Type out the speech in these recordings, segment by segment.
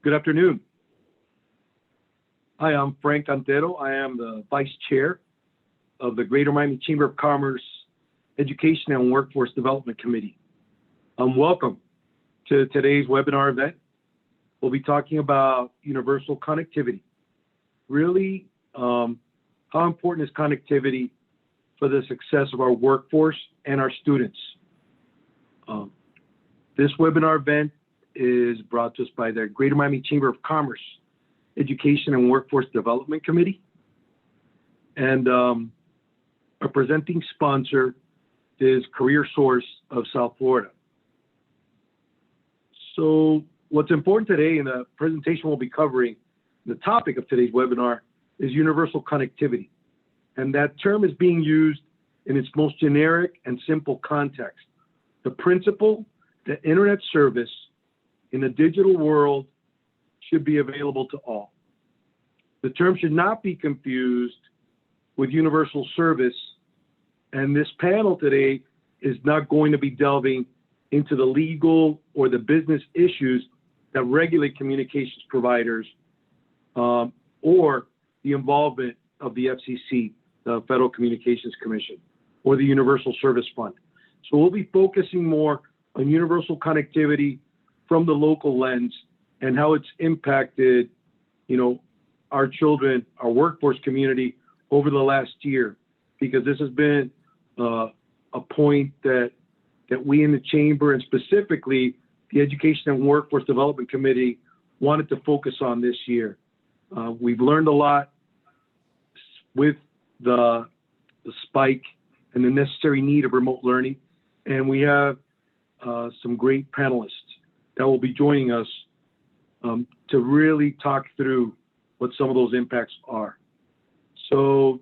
Good afternoon. Hi, I'm Frank Cantero. I am the Vice Chair of the Greater Miami Chamber of Commerce Education and Workforce Development Committee. Welcome to today's webinar event. We'll be talking about universal connectivity. Really, how important is connectivity for the success of our workforce and our students? This webinar event is brought to us by the Greater Miami Chamber of Commerce Education and Workforce Development Committee. And our presenting sponsor is Career Source of South Florida. So what's important today in the presentation we'll be covering, the topic of today's webinar is universal connectivity. And that term is being used in its most generic and simple context. The principle that internet service in the digital world should be available to all. The term should not be confused with universal service, and this panel today is not going to be delving into the legal or the business issues that regulate communications providers or the involvement of the FCC, the Federal Communications Commission, or the Universal Service Fund. So we'll be focusing more on universal connectivity from the local lens and how it's impacted, our children, our workforce community over the last year, because this has been a point that we in the chamber and specifically the Education and Workforce Development Committee wanted to focus on this year. We've learned a lot with the spike and the necessary need of remote learning, and we have some great panelists that will be joining us to really talk through what some of those impacts are. So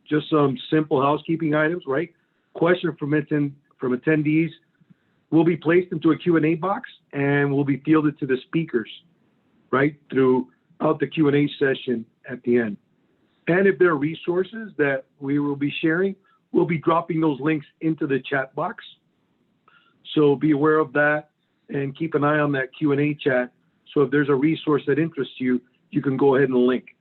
just some simple housekeeping items, right? Questions from attendees will be placed into a Q&A box and will be fielded to the speakers, right, throughout the Q&A session at the end. And if there are resources that we will be sharing, we'll be dropping those links into the chat box. So be aware of that and keep an eye on that Q&A chat. So if there's a resource that interests you, you can go ahead and link.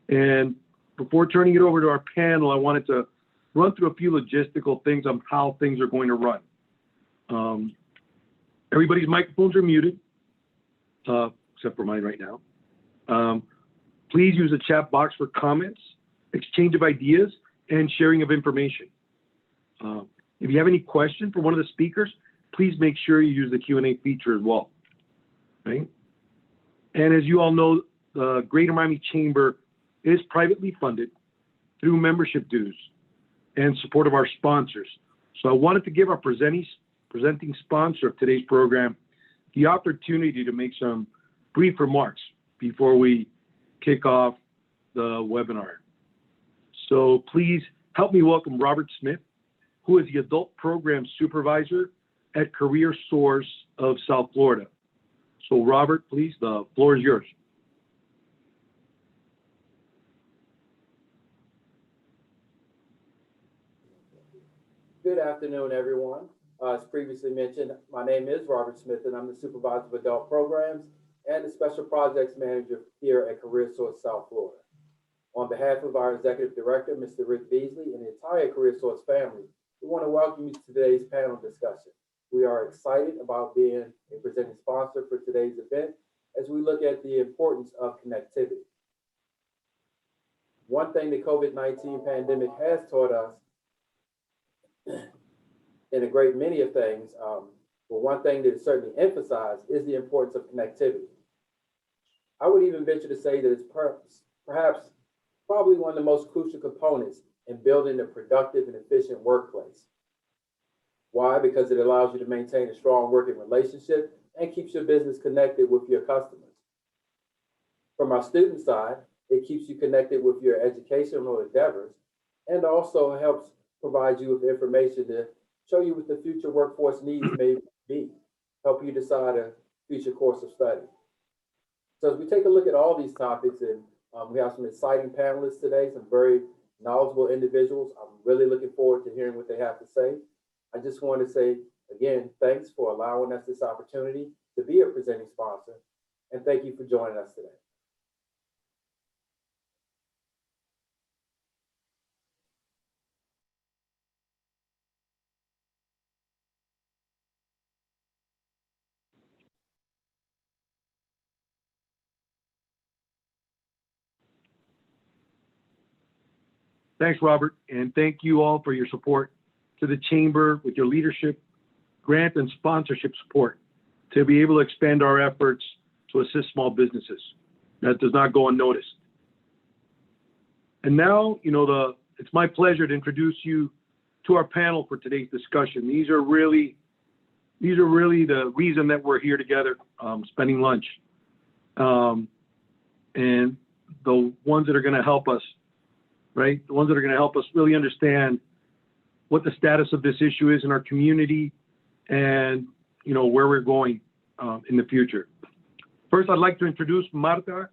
And before turning it over to our panel, I wanted to run through a few logistical things on how things are going to run. Everybody's microphones are muted, except for mine right now. Please use the chat box for comments, exchange of ideas, and sharing of information. If you have any questions for one of the speakers, please make sure you use the Q&A feature as well, right? And as you all know, the Greater Miami Chamber is privately funded through membership dues and support of our sponsors. So I wanted to give our presenting sponsor of today's program the opportunity to make some brief remarks before we kick off the webinar. So please help me welcome Robert Smith, who is the Adult Program Supervisor at Career Source of South Florida. So Robert, please, the floor is yours. Good afternoon, everyone. As previously mentioned, my name is Robert Smith, and I'm the Supervisor of Adult Programs and the Special Projects Manager here at Career Source South Florida. On behalf of our Executive Director, Mr. Rick Beasley, and the entire Career Source family, we want to welcome you to today's panel discussion. We are excited about being a presenting sponsor for today's event as we look at the importance of connectivity. One thing the COVID-19 pandemic has taught us, in a great many of things, but one thing that is certainly emphasized is the importance of connectivity. I would even venture to say that it's perhaps probably one of the most crucial components in building a productive and efficient workplace. Why? Because it allows you to maintain a strong working relationship and keeps your business connected with your customers. From our student side, it keeps you connected with your educational endeavors and also helps provide you with information to show you what the future workforce needs may be, help you decide a future course of study. So as we take a look at all these topics, and we have some exciting panelists today, some very knowledgeable individuals. I'm really looking forward to hearing what they have to say. I just want to say, again, thanks for allowing us this opportunity to be a presenting sponsor. and thank you for joining us today. Thanks, Robert, and thank you all for your support to the Chamber with your leadership, grant, and sponsorship support to be able to expand our efforts to assist small businesses. That does not go unnoticed. And now, it's my pleasure to introduce you to our panel for today's discussion. These are really the reason that we're here together, spending lunch, and the ones that are going to help us. Right? The ones that are going to help us really understand what the status of this issue is in our community and, where we're going in the future. First, I'd like to introduce Marta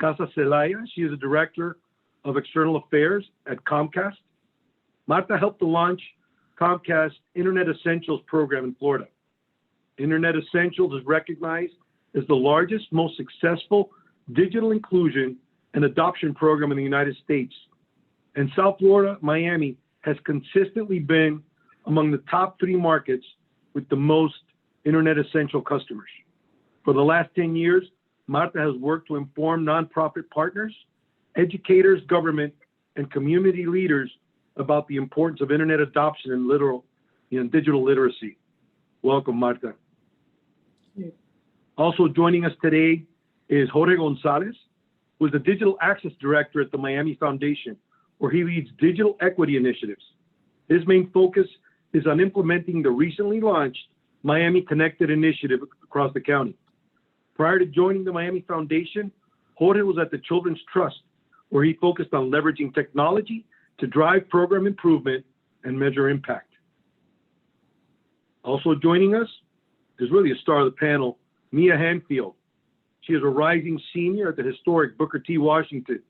Casas-Celaya. She is the Director of External Affairs at Comcast. Marta helped to launch Comcast Internet Essentials program in Florida. Internet Essentials is recognized as the largest, most successful digital inclusion and adoption program in the United States. And South Florida, Miami, has consistently been among the top 3 markets with the most Internet Essential customers. For the last 10 years, Marta has worked to inform nonprofit partners, educators, government, and community leaders about the importance of Internet adoption and digital literacy. Welcome, Marta. Yeah. Also joining us today is Jorge Gonzalez, who is the Digital Access Director at the Miami Foundation, where he leads digital equity initiatives. His main focus is on implementing the recently launched Miami Connected initiative across the county. Prior to joining the Miami Foundation, Jorge was at the Children's Trust, where he focused on leveraging technology to drive program improvement and measure impact. Also joining us is really a star of the panel, Mia Hanfield. She is a rising senior at the historic Booker T. Washington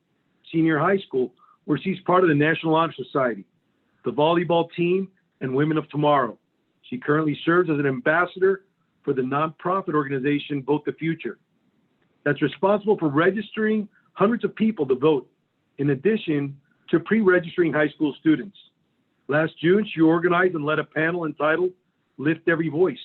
Senior High School, where she's part of the National Honor Society, the volleyball team, and Women of Tomorrow. She currently serves as an ambassador for the nonprofit organization Vote the Future, that's responsible for registering hundreds of people to vote, in addition to pre-registering high school students. Last June, she organized and led a panel entitled Lift Every Voice,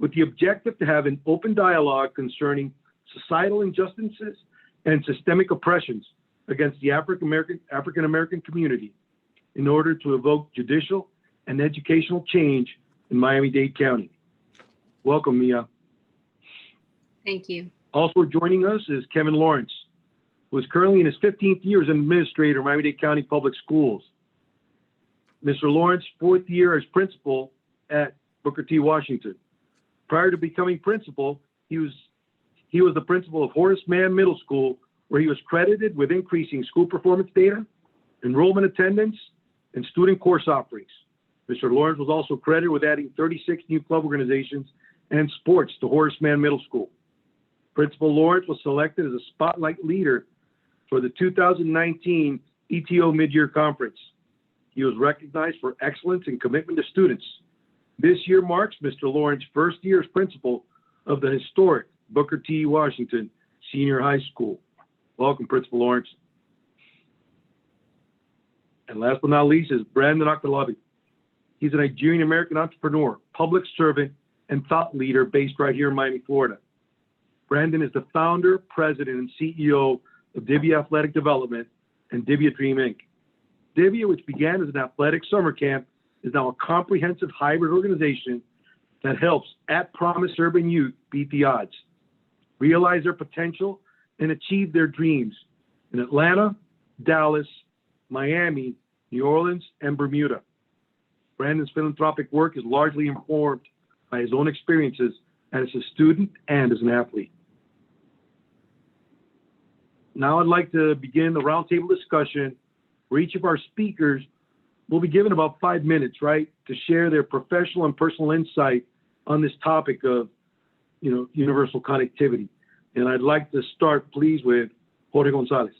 with the objective to have an open dialogue concerning societal injustices and systemic oppressions against the African American community in order to evoke judicial and educational change in Miami-Dade County. Welcome, Mia. Thank you. Also joining us is Kevin Lawrence, who is currently in his 15th year as an administrator of Miami-Dade County Public Schools. Mr. Lawrence, 4th year as principal at Booker T. Washington. Prior to becoming principal, he was the principal of Horace Mann Middle School, where he was credited with increasing school performance data, enrollment attendance, and student course offerings. Mr. Lawrence was also credited with adding 36 new club organizations and sports to Horace Mann Middle School. Principal Lawrence was selected as a spotlight leader for the 2019 ETO Mid-Year Conference. He was recognized for excellence and commitment to students. This year marks Mr. Lawrence's first year as principal of the historic Booker T. Washington Senior High School. Welcome, Principal Lawrence. And last but not least is Brandon Octolovey. He's a Nigerian-American entrepreneur, public servant, and thought leader based right here in Miami, Florida. Brandon is the founder, president, and CEO of DIBIA Athletic Development and DIBIA Dream Inc. DIBIA, which began as an athletic summer camp, is now a comprehensive hybrid organization that helps at-promise urban youth beat the odds, realize their potential, and achieve their dreams in Atlanta, Dallas, Miami, New Orleans, and Bermuda. Brandon's philanthropic work is largely informed by his own experiences as a student and as an athlete. Now I'd like to begin the roundtable discussion where each of our speakers will be given about 5 minutes, right, to share their professional and personal insight on this topic of, universal connectivity. And I'd like to start, please, with Jorge Gonzalez.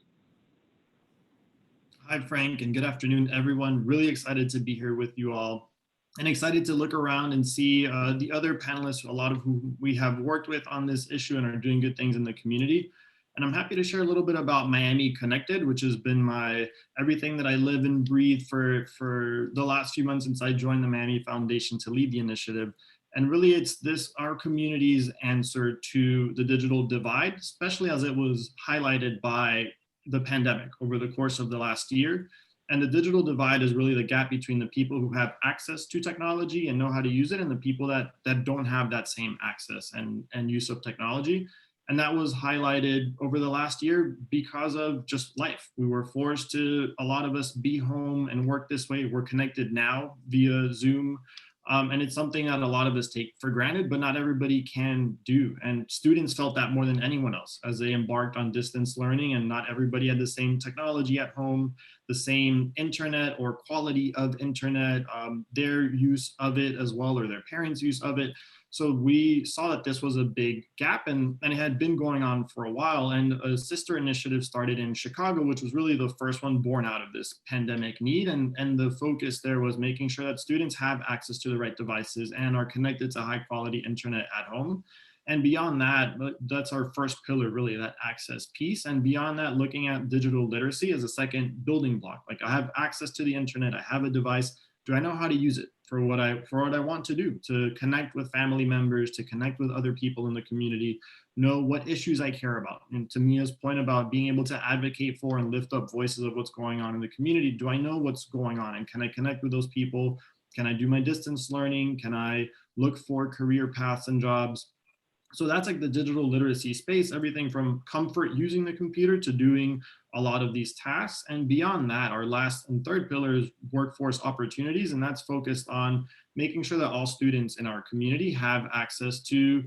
Hi, Frank, and good afternoon, everyone. Really excited to be here with you all. and excited to look around and see the other panelists, a lot of who we have worked with on this issue and are doing good things in the community. And I'm happy to share a little bit about Miami Connected, which has been my everything that I live and breathe for the last few months since I joined the Miami Foundation to lead the initiative. And really it's our community's answer to the digital divide, especially as it was highlighted by the pandemic over the course of the last year. And the digital divide is really the gap between the people who have access to technology and know how to use it and the people that don't have that same access and use of technology. And that was highlighted over the last year because of just life. We were forced to, a lot of us, be home and work this way. We're connected now via Zoom. And it's something that a lot of us take for granted, but not everybody can do. And students felt that more than anyone else as they embarked on distance learning, and not everybody had the same technology at home, the same internet or quality of internet, their use of it as well, or their parents' use of it. So we saw that this was a big gap, and it had been going on for a while. And a sister initiative started in Chicago, which was really the first one born out of this pandemic need. And the focus there was making sure that students have access to the right devices and are connected to high quality internet at home. And beyond that, that's our first pillar, really, that access piece. And beyond that, looking at digital literacy as a second building block. Like, I have access to the internet, I have a device. Do I know how to use it for what I want to do, to connect with family members, to connect with other people in the community, know what issues I care about? And to Mia's point about being able to advocate for and lift up voices of what's going on in the community, do I know what's going on? And can I connect with those people? Can I do my distance learning? Can I look for career paths and jobs? So that's like the digital literacy space, everything from comfort using the computer to doing a lot of these tasks. And beyond that, our last and third pillar is workforce opportunities. And that's focused on making sure that all students in our community have access to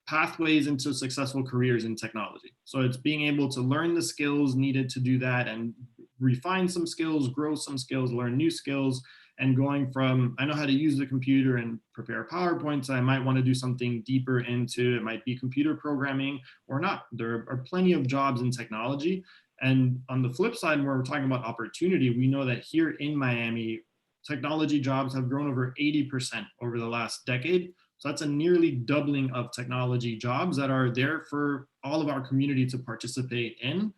pathways into successful careers in technology. So it's being able to learn the skills needed to do that and refine some skills, grow some skills, learn new skills. And going from, I know how to use the computer and prepare PowerPoints, I might want to do something deeper into, it might be computer programming or not. There are plenty of jobs in technology. And on the flip side, where we're talking about opportunity, we know that here in Miami, technology jobs have grown over 80% over the last decade. So that's a nearly doubling of technology jobs that are there for all of our community to participate in.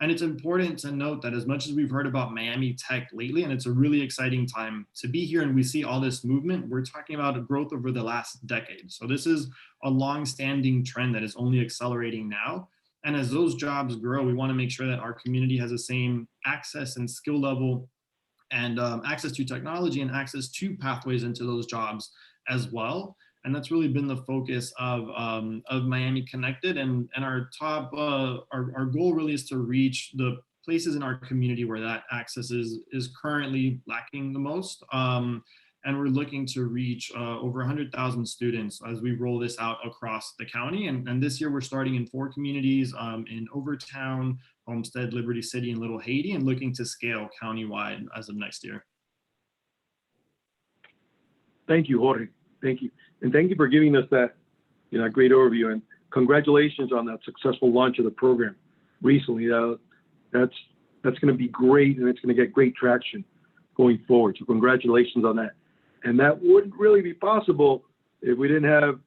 And it's important to note that as much as we've heard about Miami tech lately, and it's a really exciting time to be here and we see all this movement, we're talking about a growth over the last decade. So this is a long-standing trend that is only accelerating now. And as those jobs grow, we want to make sure that our community has the same access and skill level and access to technology and access to pathways into those jobs as well. And that's really been the focus of Miami Connected. And our top, our goal really is to reach the places in our community where that access is currently lacking the most. And we're looking to reach over 100,000 students as we roll this out across the county. And this year we're starting in 4 communities in Overtown, Homestead, Liberty City, and Little Haiti, and looking to scale countywide as of next year. Thank you, Jorge. Thank you. And thank you for giving us that, great overview. And congratulations on that successful launch of the program recently. That's going to be great, and it's going to get great traction going forward. So congratulations on that. And that wouldn't really be possible if we didn't have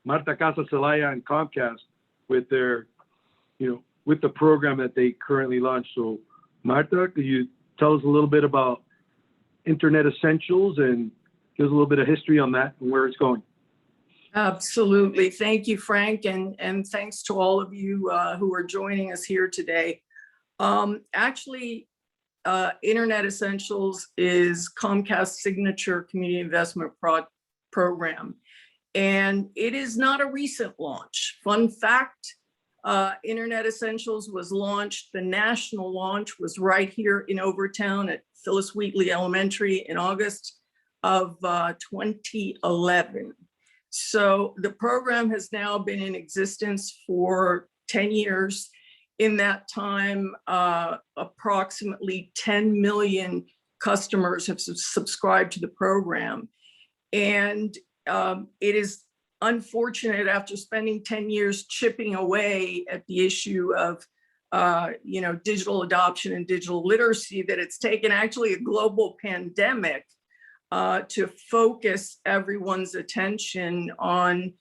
Marta, Casas-Celaya, and Comcast with their, with the program that they currently launched. So Marta, could you tell us a little bit about Internet Essentials and give us a little bit of history on that and where it's going? Absolutely. Thank you, Frank. And thanks to all of you who are joining us here today. Actually, Internet Essentials is Comcast's signature community investment program. And it is not a recent launch. Fun fact, Internet Essentials was launched, the national launch was right here in Overtown at Phyllis Wheatley Elementary in August of 2011. So the program has now been in existence for 10 years. In that time, approximately 10 million customers have subscribed to the program. And it is unfortunate, after spending 10 years chipping away at the issue of digital adoption and digital literacy, that it's taken actually a global pandemic to focus everyone's attention on,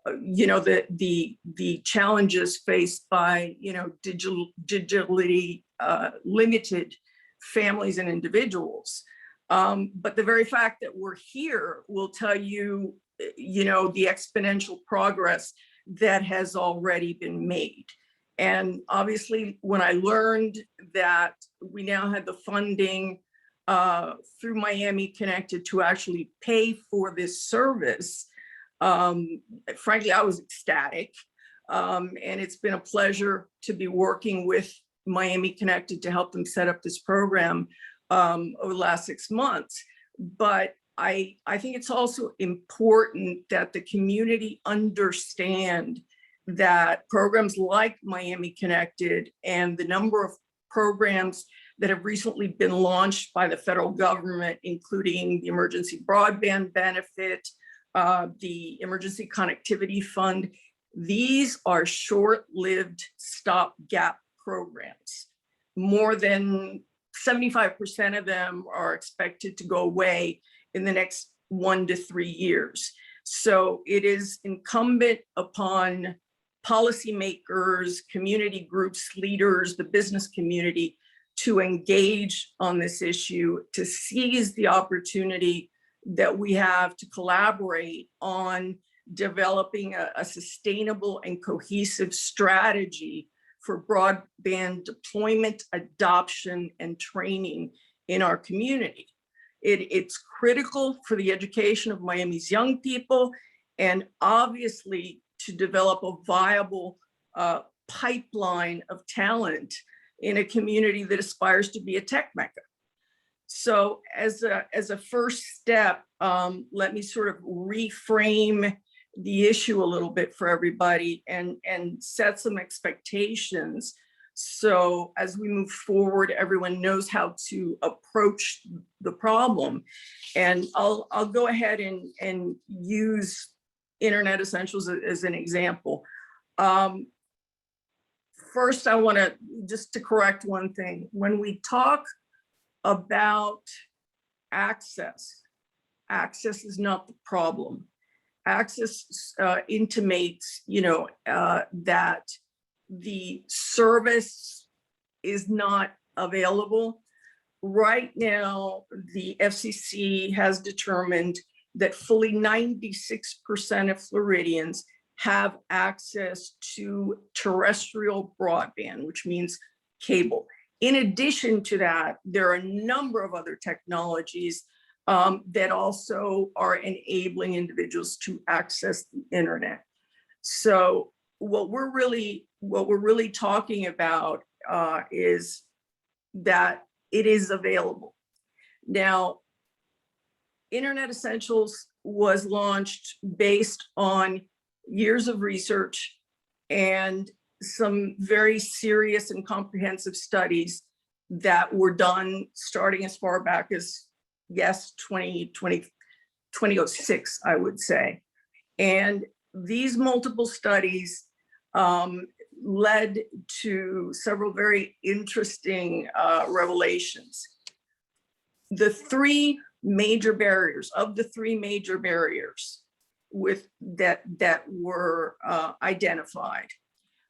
the challenges faced by, digitally limited families and individuals. But the very fact that we're here will tell you, the exponential progress that has already been made. And obviously, when I learned that we now had the funding through Miami Connected to actually pay for this service, frankly, I was ecstatic. And it's been a pleasure to be working with Miami Connected to help them set up this program over the last 6 months. But I think it's also important that the community understand that programs like Miami Connected and the number of programs that have recently been launched by the federal government, including the Emergency Broadband Benefit, the Emergency Connectivity Fund, these are short-lived stopgap programs. More than 75% of them are expected to go away in the next 1 to 3 years. So it is incumbent upon policymakers, community groups, leaders, the business community to engage on this issue, to seize the opportunity that we have to collaborate on developing a sustainable and cohesive strategy for broadband deployment, adoption, and training in our community. It's critical for the education of Miami's young people, and obviously to develop a viable pipeline of talent in a community that aspires to be a tech mecca. So as a first step, let me sort of reframe the issue a little bit for everybody and set some expectations. So as we move forward, everyone knows how to approach the problem. And I'll go ahead and use Internet Essentials as an example. First, I want to just to correct one thing. When we talk about access is not the problem. Access intimates, that the service is not available. Right now, the FCC has determined that fully 96% of Floridians have access to terrestrial broadband, which means cable. In addition to that, there are a number of other technologies that also are enabling individuals to access the internet. So what we're really talking about is that it is available. Now, Internet Essentials was launched based on years of research and some very serious and comprehensive studies that were done starting as far back as, yes, 2006, I would say. And these multiple studies led to several very interesting revelations. The three major barriers with that were identified.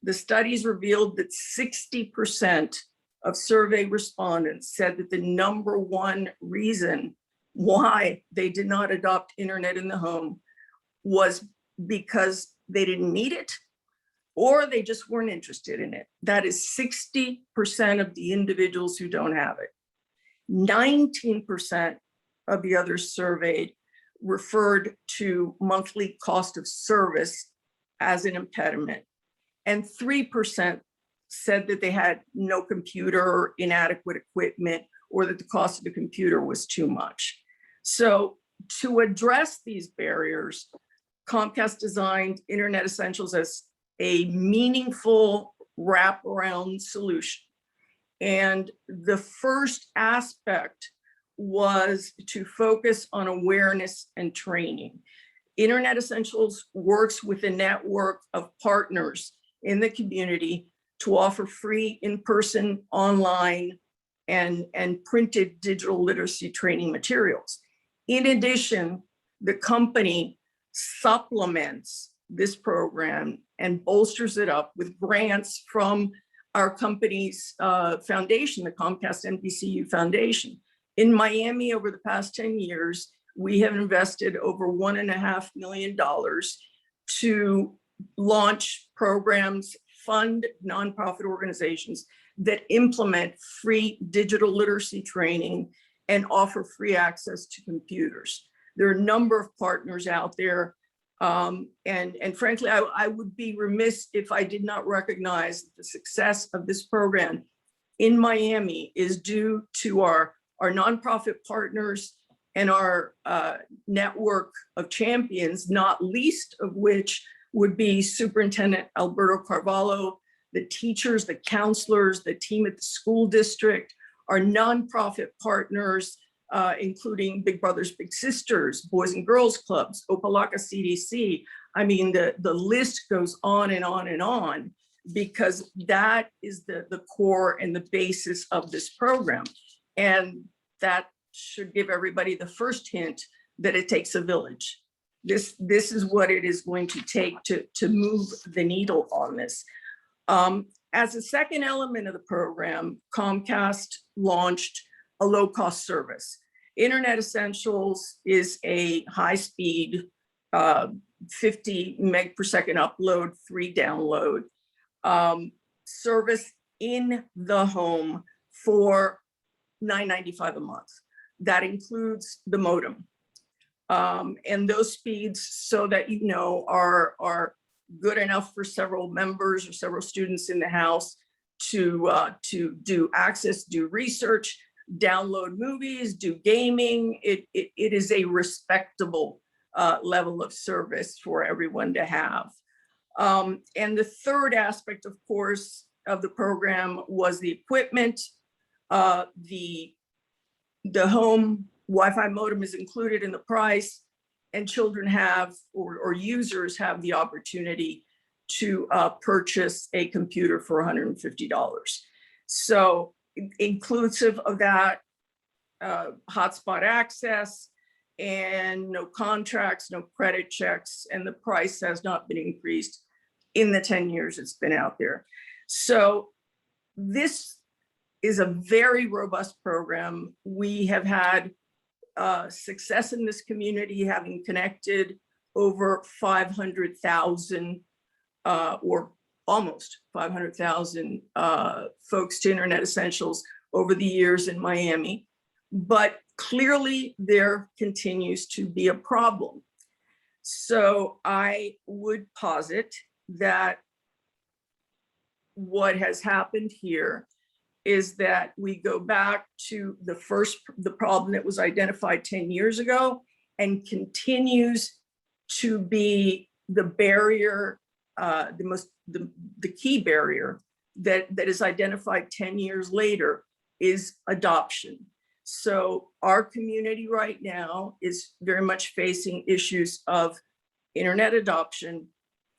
The studies revealed that 60% of survey respondents said that the number one reason why they did not adopt internet in the home was because they didn't need it or they just weren't interested in it. That is 60% of the individuals who don't have it. 19% of the others surveyed referred to monthly cost of service as an impediment. And 3% said that they had no computer or inadequate equipment or that the cost of the computer was too much. So to address these barriers, Comcast designed Internet Essentials as a meaningful wraparound solution. And the first aspect was to focus on awareness and training. Internet Essentials works with a network of partners in the community to offer free in-person, online, and printed digital literacy training materials. In addition, the company supplements this program and bolsters it up with grants from our company's foundation, the Comcast NBCU Foundation. In Miami, over the past 10 years, we have invested over $1.5 million to launch programs, fund nonprofit organizations that implement free digital literacy training and offer free access to computers. There are a number of partners out there. And frankly, I would be remiss if I did not recognize the success of this program in Miami is due to our nonprofit partners and our network of champions, not least of which would be Superintendent Alberto Carvalho, the teachers, the counselors, the team at the school district, our nonprofit partners, including Big Brothers Big Sisters, Boys and Girls Clubs, Opalaka CDC. I mean, the list goes on and on and on, because that is the core and the basis of this program. And that should give everybody the first hint that it takes a village. This is what it is going to take to move the needle on this. As a second element of the program, Comcast launched a low-cost service. Internet Essentials is a high-speed 50 meg per second upload, 3 download service in the home for $9.95 a month. That includes the modem. And those speeds, so that you know, are good enough for several members or several students in the house to do access, do research, download movies, do gaming. It is a respectable level of service for everyone to have. And the third aspect, of course, of the program was the equipment. The home Wi-Fi modem is included in the price, and children have, or users have, the opportunity to purchase a computer for $150. So inclusive of that, hotspot access, and no contracts, no credit checks, and the price has not been increased in the 10 years it's been out there. So this is a very robust program. We have had success in this community, having connected over 500,000 or almost 500,000 folks to Internet Essentials over the years in Miami. But clearly there continues to be a problem. So I would posit that what has happened here is that we go back to the problem that was identified 10 years ago and continues to be the barrier, the key barrier that is identified 10 years later is adoption. So our community right now is very much facing issues of internet adoption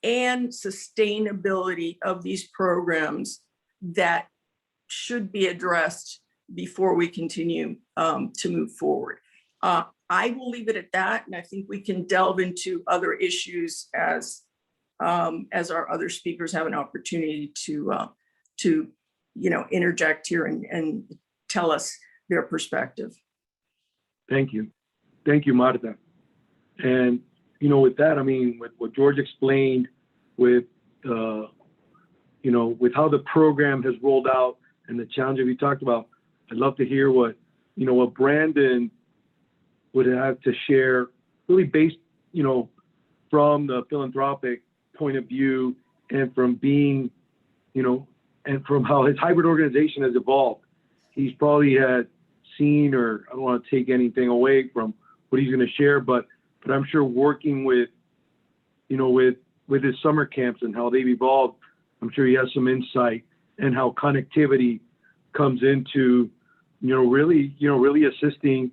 and sustainability of these programs that should be addressed before we continue to move forward. I will leave it at that, and I think we can delve into other issues as our other speakers have an opportunity to interject here and tell us their perspective. Thank you, Marta. And with that, I mean, with what George explained, with with how the program has rolled out and the challenges we talked about, I'd love to hear what Brandon would have to share, really based, from the philanthropic point of view, and from being, and from how his hybrid organization has evolved. He's probably had seen, or I don't want to take anything away from what he's going to share, but I'm sure working with his summer camps and how they've evolved, I'm sure he has some insight and how connectivity comes into, really assisting,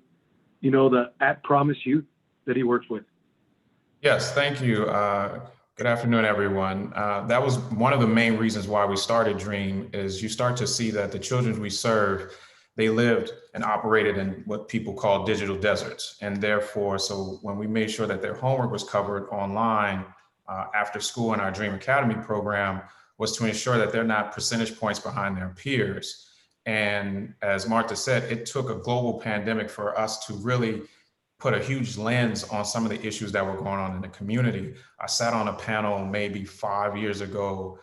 the at-promise youth that he works with. Yes, thank you. Good afternoon, everyone. That was one of the main reasons why we started DREAM, is you start to see that the children we serve, they lived and operated in what people call digital deserts. And therefore, so when we made sure that their homework was covered online after school in our Dream Academy program, was to ensure that they're not percentage points behind their peers. And as Marta said, it took a global pandemic for us to really put a huge lens on some of the issues that were going on in the community. I sat on a panel maybe 5 years ago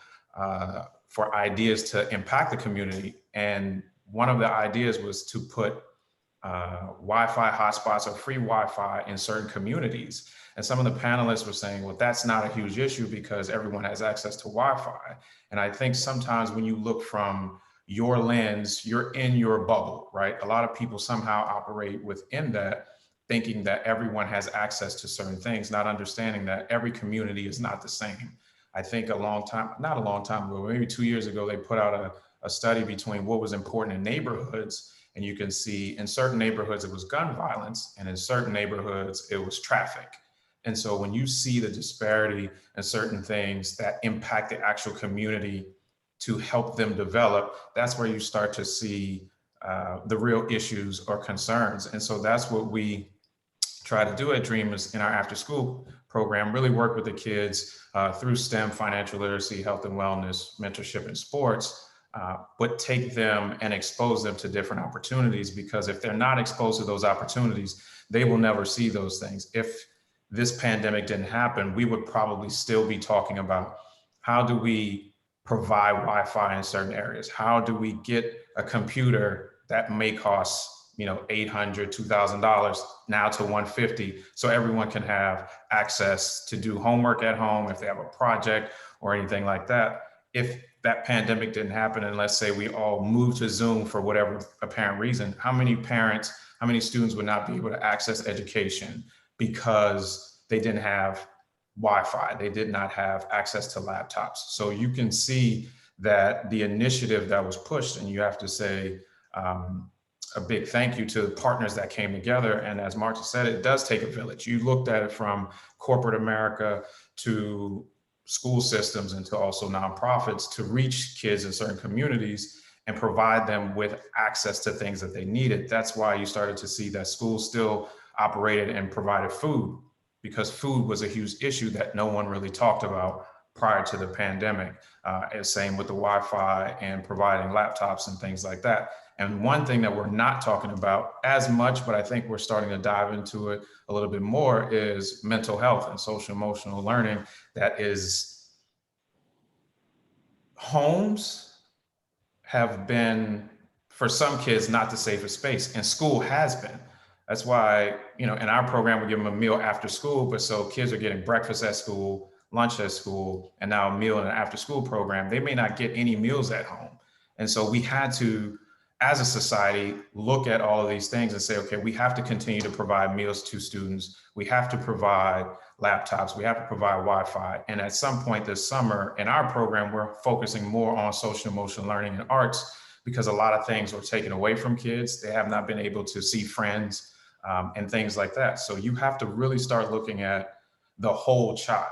for ideas to impact the community. And one of the ideas was to put Wi-Fi hotspots or free Wi-Fi in certain communities. And some of the panelists were saying, well, that's not a huge issue because everyone has access to Wi-Fi. And I think sometimes when you look from your lens, you're in your bubble, right? A lot of people somehow operate within that, thinking that everyone has access to certain things, not understanding that every community is not the same. I think not a long time ago, maybe 2 years ago, they put out a study between what was important in neighborhoods. And you can see in certain neighborhoods, it was gun violence, and in certain neighborhoods, it was traffic. And so when you see the disparity in certain things that impact the actual community to help them develop, that's where you start to see the real issues or concerns. And so that's what we try to do at Dreamers in our after school program, really work with the kids through STEM, financial literacy, health and wellness, mentorship, and sports, but take them and expose them to different opportunities, because if they're not exposed to those opportunities, they will never see those things. If this pandemic didn't happen, we would probably still be talking about how do we provide Wi-Fi in certain areas? How do we get a computer that may cost $800, $2,000 now to $150, so everyone can have access to do homework at home if they have a project or anything like that. If that pandemic didn't happen, and let's say we all moved to Zoom for whatever apparent reason, how many parents, how many students would not be able to access education because they didn't have Wi-Fi, they did not have access to laptops? So you can see that the initiative that was pushed, and you have to say, a big thank you to the partners that came together. And as Marta said, it does take a village. You looked at it from corporate America to school systems and to also nonprofits to reach kids in certain communities and provide them with access to things that they needed. That's why you started to see that schools still operated and provided food, because food was a huge issue that no one really talked about prior to the pandemic. And same with the Wi-Fi and providing laptops and things like that. And one thing that we're not talking about as much, but I think we're starting to dive into it a little bit more, is mental health and social emotional learning. That is, homes have been, for some kids, not the safest space, and school has been. That's why, in our program, we give them a meal after school, but so kids are getting breakfast at school, lunch at school, and now a meal in an after school program. They may not get any meals at home. And so we had to, as a society, look at all of these things and say, okay, we have to continue to provide meals to students. We have to provide laptops. We have to provide Wi-Fi. And at some point this summer in our program, we're focusing more on social emotional learning and arts, because a lot of things were taken away from kids. They have not been able to see friends and things like that. So you have to really start looking at the whole child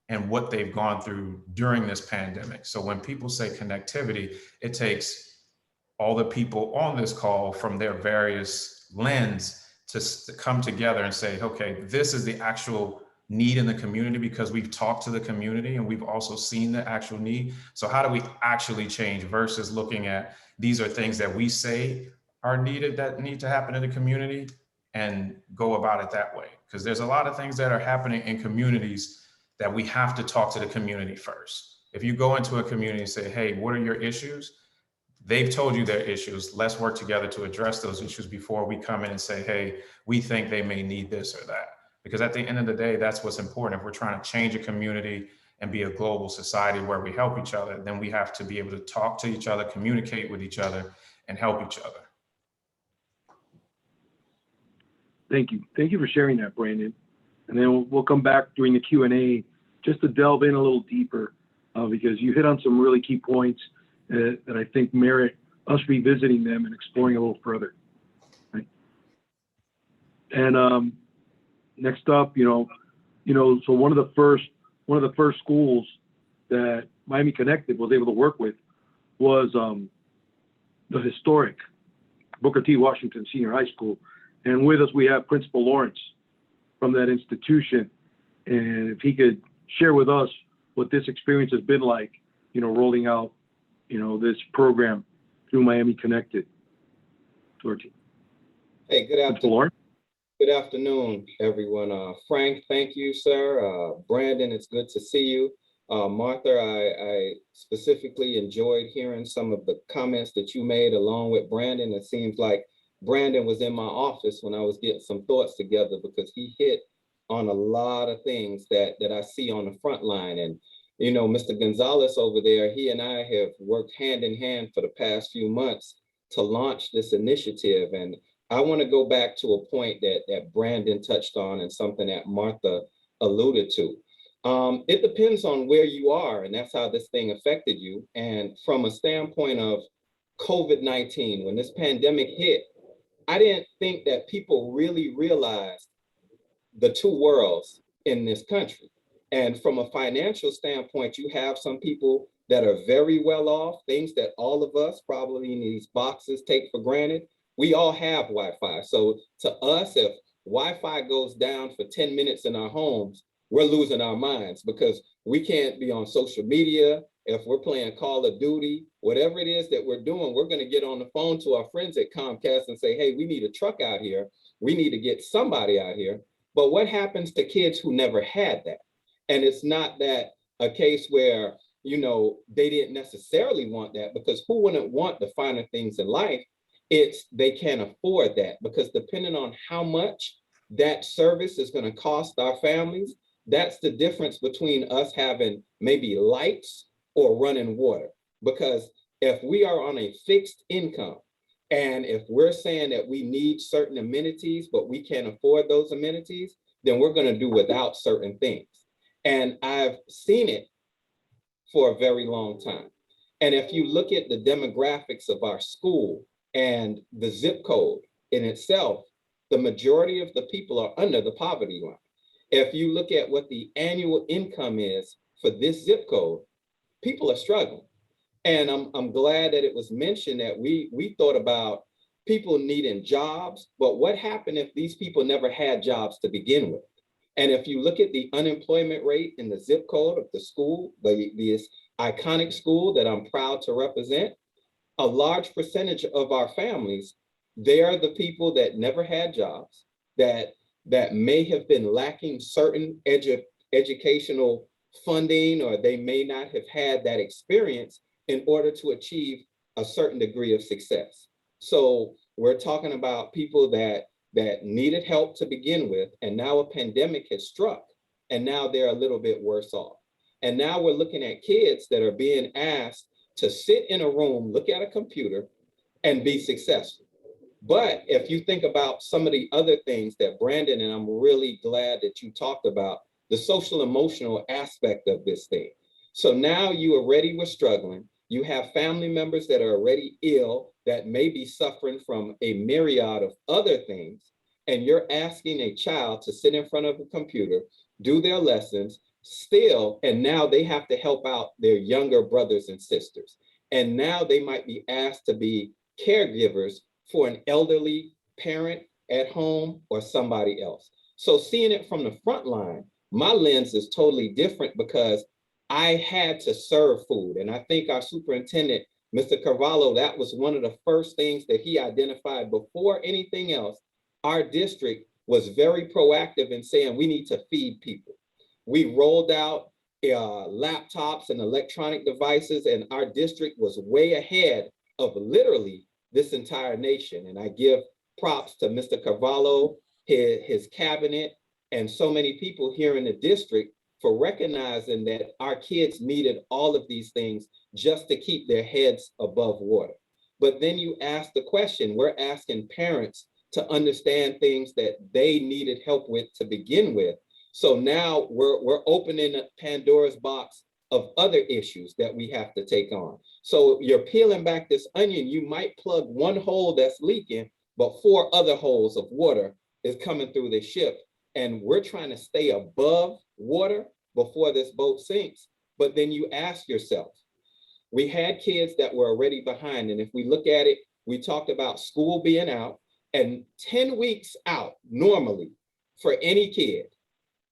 and what they've gone through during this pandemic. So when people say connectivity, it takes all the people on this call from their various lens to come together and say, okay, this is the actual need in the community, because we've talked to the community and we've also seen the actual need. So how do we actually change, versus looking at these are things that we say are needed, that need to happen in the community, and go about it that way? Because there's a lot of things that are happening in communities that we have to talk to the community first. If you go into a community and say, hey, what are your issues? They've told you their issues. Let's work together to address those issues before we come in and say, hey, we think they may need this or that. Because at the end of the day, that's what's important. If we're trying to change a community and be a global society where we help each other, then we have to be able to talk to each other, communicate with each other, and help each other. Thank you. Thank you for sharing that, Brandon. And then we'll come back during the Q&A just to delve in a little deeper, because you hit on some really key points that I think merit us revisiting them and exploring a little further. Right? And next up, so one of the first schools that Miami Connected was able to work with was the historic Booker T. Washington Senior High School. And with us, we have Principal Lawrence from that institution. And if he could share with us what this experience has been like, rolling out, this program through Miami Connected. Georgie. Hey, good Principal afternoon. Lawrence. Good afternoon, everyone. Frank, thank you, sir. Brandon, it's good to see you. Martha, I specifically enjoyed hearing some of the comments that you made along with Brandon. It seems like Brandon was in my office when I was getting some thoughts together, because he hit on a lot of things that I see on the front line. And, Mr. Gonzalez over there, he and I have worked hand in hand for the past few months to launch this initiative. And I want to go back to a point that Brandon touched on and something that Martha alluded to. It depends on where you are, and that's how this thing affected you. And from a standpoint of COVID-19, when this pandemic hit, I didn't think that people really realized the two worlds in this country. And from a financial standpoint, you have some people that are very well off, things that all of us probably in these boxes take for granted. We all have Wi-Fi. So to us, if Wi-Fi goes down for 10 minutes in our homes, we're losing our minds, because we can't be on social media. If we're playing Call of Duty, whatever it is that we're doing, we're going to get on the phone to our friends at Comcast and say, hey, we need a truck out here. We need to get somebody out here. But what happens to kids who never had that? And it's not that a case where, they didn't necessarily want that, because who wouldn't want the finer things in life? It's they can't afford that, because depending on how much that service is going to cost our families, that's the difference between us having maybe lights or running water. Because if we are on a fixed income, and if we're saying that we need certain amenities, but we can't afford those amenities, then we're going to do without certain things. And I've seen it for a very long time. And if you look at the demographics of our school and the zip code in itself, the majority of the people are under the poverty line. If you look at what the annual income is for this zip code, people are struggling. And I'm glad that it was mentioned that we thought about people needing jobs, but what happened if these people never had jobs to begin with? And if you look at the unemployment rate in the zip code of the school, this iconic school that I'm proud to represent, a large percentage of our families, they are the people that never had jobs, that may have been lacking certain educational funding, or they may not have had that experience in order to achieve a certain degree of success. So we're talking about people that needed help to begin with, and now a pandemic has struck, and now they're a little bit worse off. And now we're looking at kids that are being asked to sit in a room, look at a computer, and be successful. But if you think about some of the other things that Brandon, and I'm really glad that you talked about, the social emotional aspect of this thing. So now you already were struggling. You have family members that are already ill, that may be suffering from a myriad of other things. And you're asking a child to sit in front of a computer, do their lessons still, and now they have to help out their younger brothers and sisters. And now they might be asked to be caregivers for an elderly parent at home or somebody else. So seeing it from the front line, my lens is totally different, because I had to serve food. And I think our superintendent, Mr. Carvalho, that was one of the first things that he identified before anything else. Our district was very proactive in saying we need to feed people. We rolled out laptops and electronic devices, and our district was way ahead of literally this entire nation. And I give props to Mr. Carvalho, his cabinet, and so many people here in the district for recognizing that our kids needed all of these things just to keep their heads above water. But then you ask the question, we're asking parents to understand things that they needed help with to begin with. So now we're opening a Pandora's box of other issues that we have to take on. So you're peeling back this onion, you might plug one hole that's leaking, but 4 other holes of water is coming through the ship. And we're trying to stay above water before this boat sinks. But then you ask yourself, we had kids that were already behind. And if we look at it We talked about school being out, and 10 weeks out normally for any kid.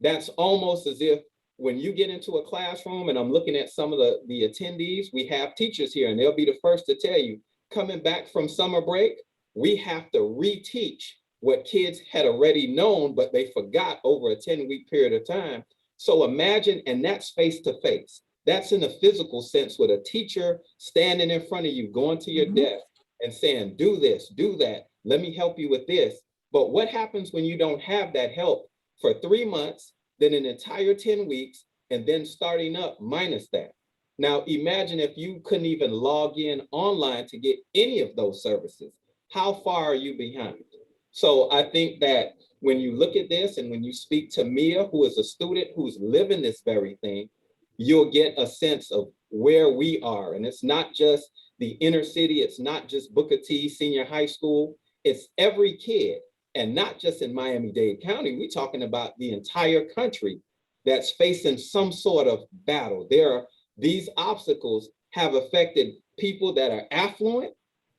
That's almost as if when you get into a classroom, and I'm looking at some of the attendees, we have teachers here, and they'll be the first to tell you, coming back from summer break, we have to reteach what kids had already known, but they forgot over a 10-week period of time. So imagine, and that's face to face. That's in a physical sense with a teacher standing in front of you, going to your desk and saying, do this, do that, let me help you with this. But what happens when you don't have that help for 3 months, then an entire 10 weeks, and then starting up minus that? Now, imagine if you couldn't even log in online to get any of those services. How far are you behind? So I think that when you look at this and when you speak to Mia, who is a student who's living this very thing, you'll get a sense of where we are. And it's not just the inner city, it's not just Booker T Senior High School, it's every kid. And not just in Miami-Dade County, we're talking about the entire country that's facing some sort of battle. These obstacles have affected people that are affluent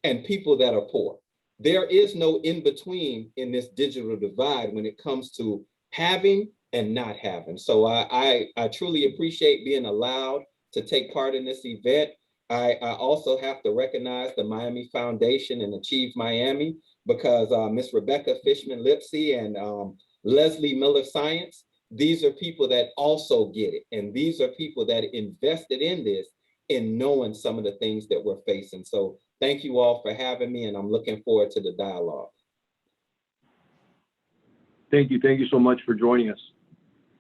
and people that are poor. There is no in-between in this digital divide when it comes to having and not having. So I truly appreciate being allowed to take part in this event. I also have to recognize the Miami Foundation and Achieve Miami, because Miss Rebecca Fishman-Lipsey and Leslie Miller Science, these are people that also get it. And these are people that invested in this, in knowing some of the things that we're facing. So thank you all for having me, and I'm looking forward to the dialogue. Thank you so much for joining us.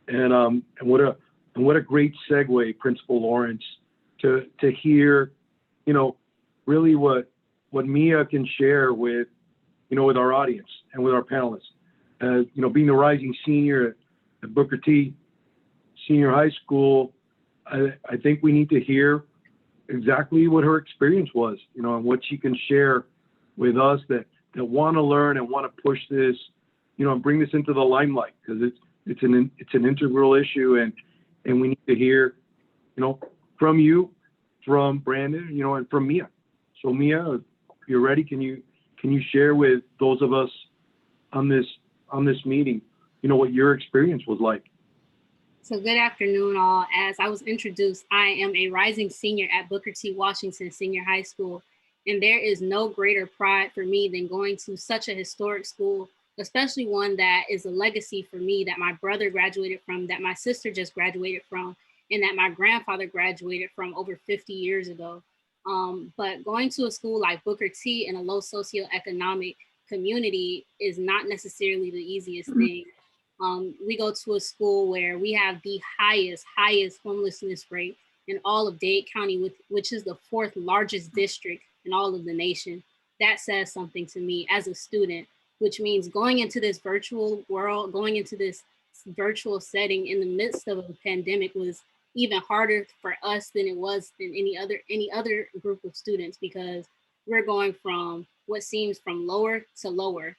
And what a great segue, Principal Lawrence, to hear, really what Mia can share with, with our audience and with our panelists. Being the rising senior at Booker T Senior High School, I think we need to hear exactly what her experience was, and what she can share with us that want to learn and want to push this, and bring this into the limelight, because it's an integral issue, and we need to hear, from you, from Brandon, and from Mia. So Mia, if you're ready, can you share with those of us on this meeting, what your experience was like? So good afternoon, all. As I was introduced, I am a rising senior at Booker T. Washington Senior High School, and there is no greater pride for me than going to such a historic school, especially one that is a legacy for me, that my brother graduated from, that my sister just graduated from, and that my grandfather graduated from over 50 years ago. But going to a school like Booker T in a low socioeconomic community is not necessarily the easiest thing. We go to a school where we have the highest homelessness rate in all of Dade County, which is the 4th largest district in all of the nation. That says something to me as a student, which means going into this virtual world, going into this virtual setting in the midst of a pandemic was even harder for us than it was in any other group of students, because we're going from what seems from lower to lower.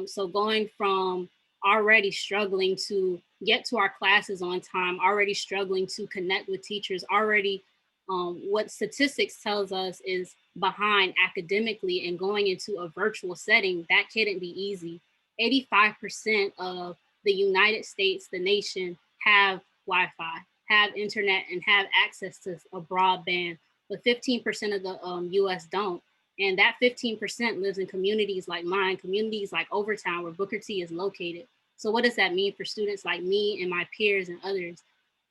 So going from already struggling to get to our classes on time, already struggling to connect with teachers, already what statistics tells us is behind academically, and going into a virtual setting, that couldn't be easy. 85% of the United States, the nation, have Wi-Fi, have internet, and have access to a broadband, but 15% of the US don't. And that 15% lives in communities like mine, communities like Overtown, where Booker T is located. So what does that mean for students like me and my peers and others?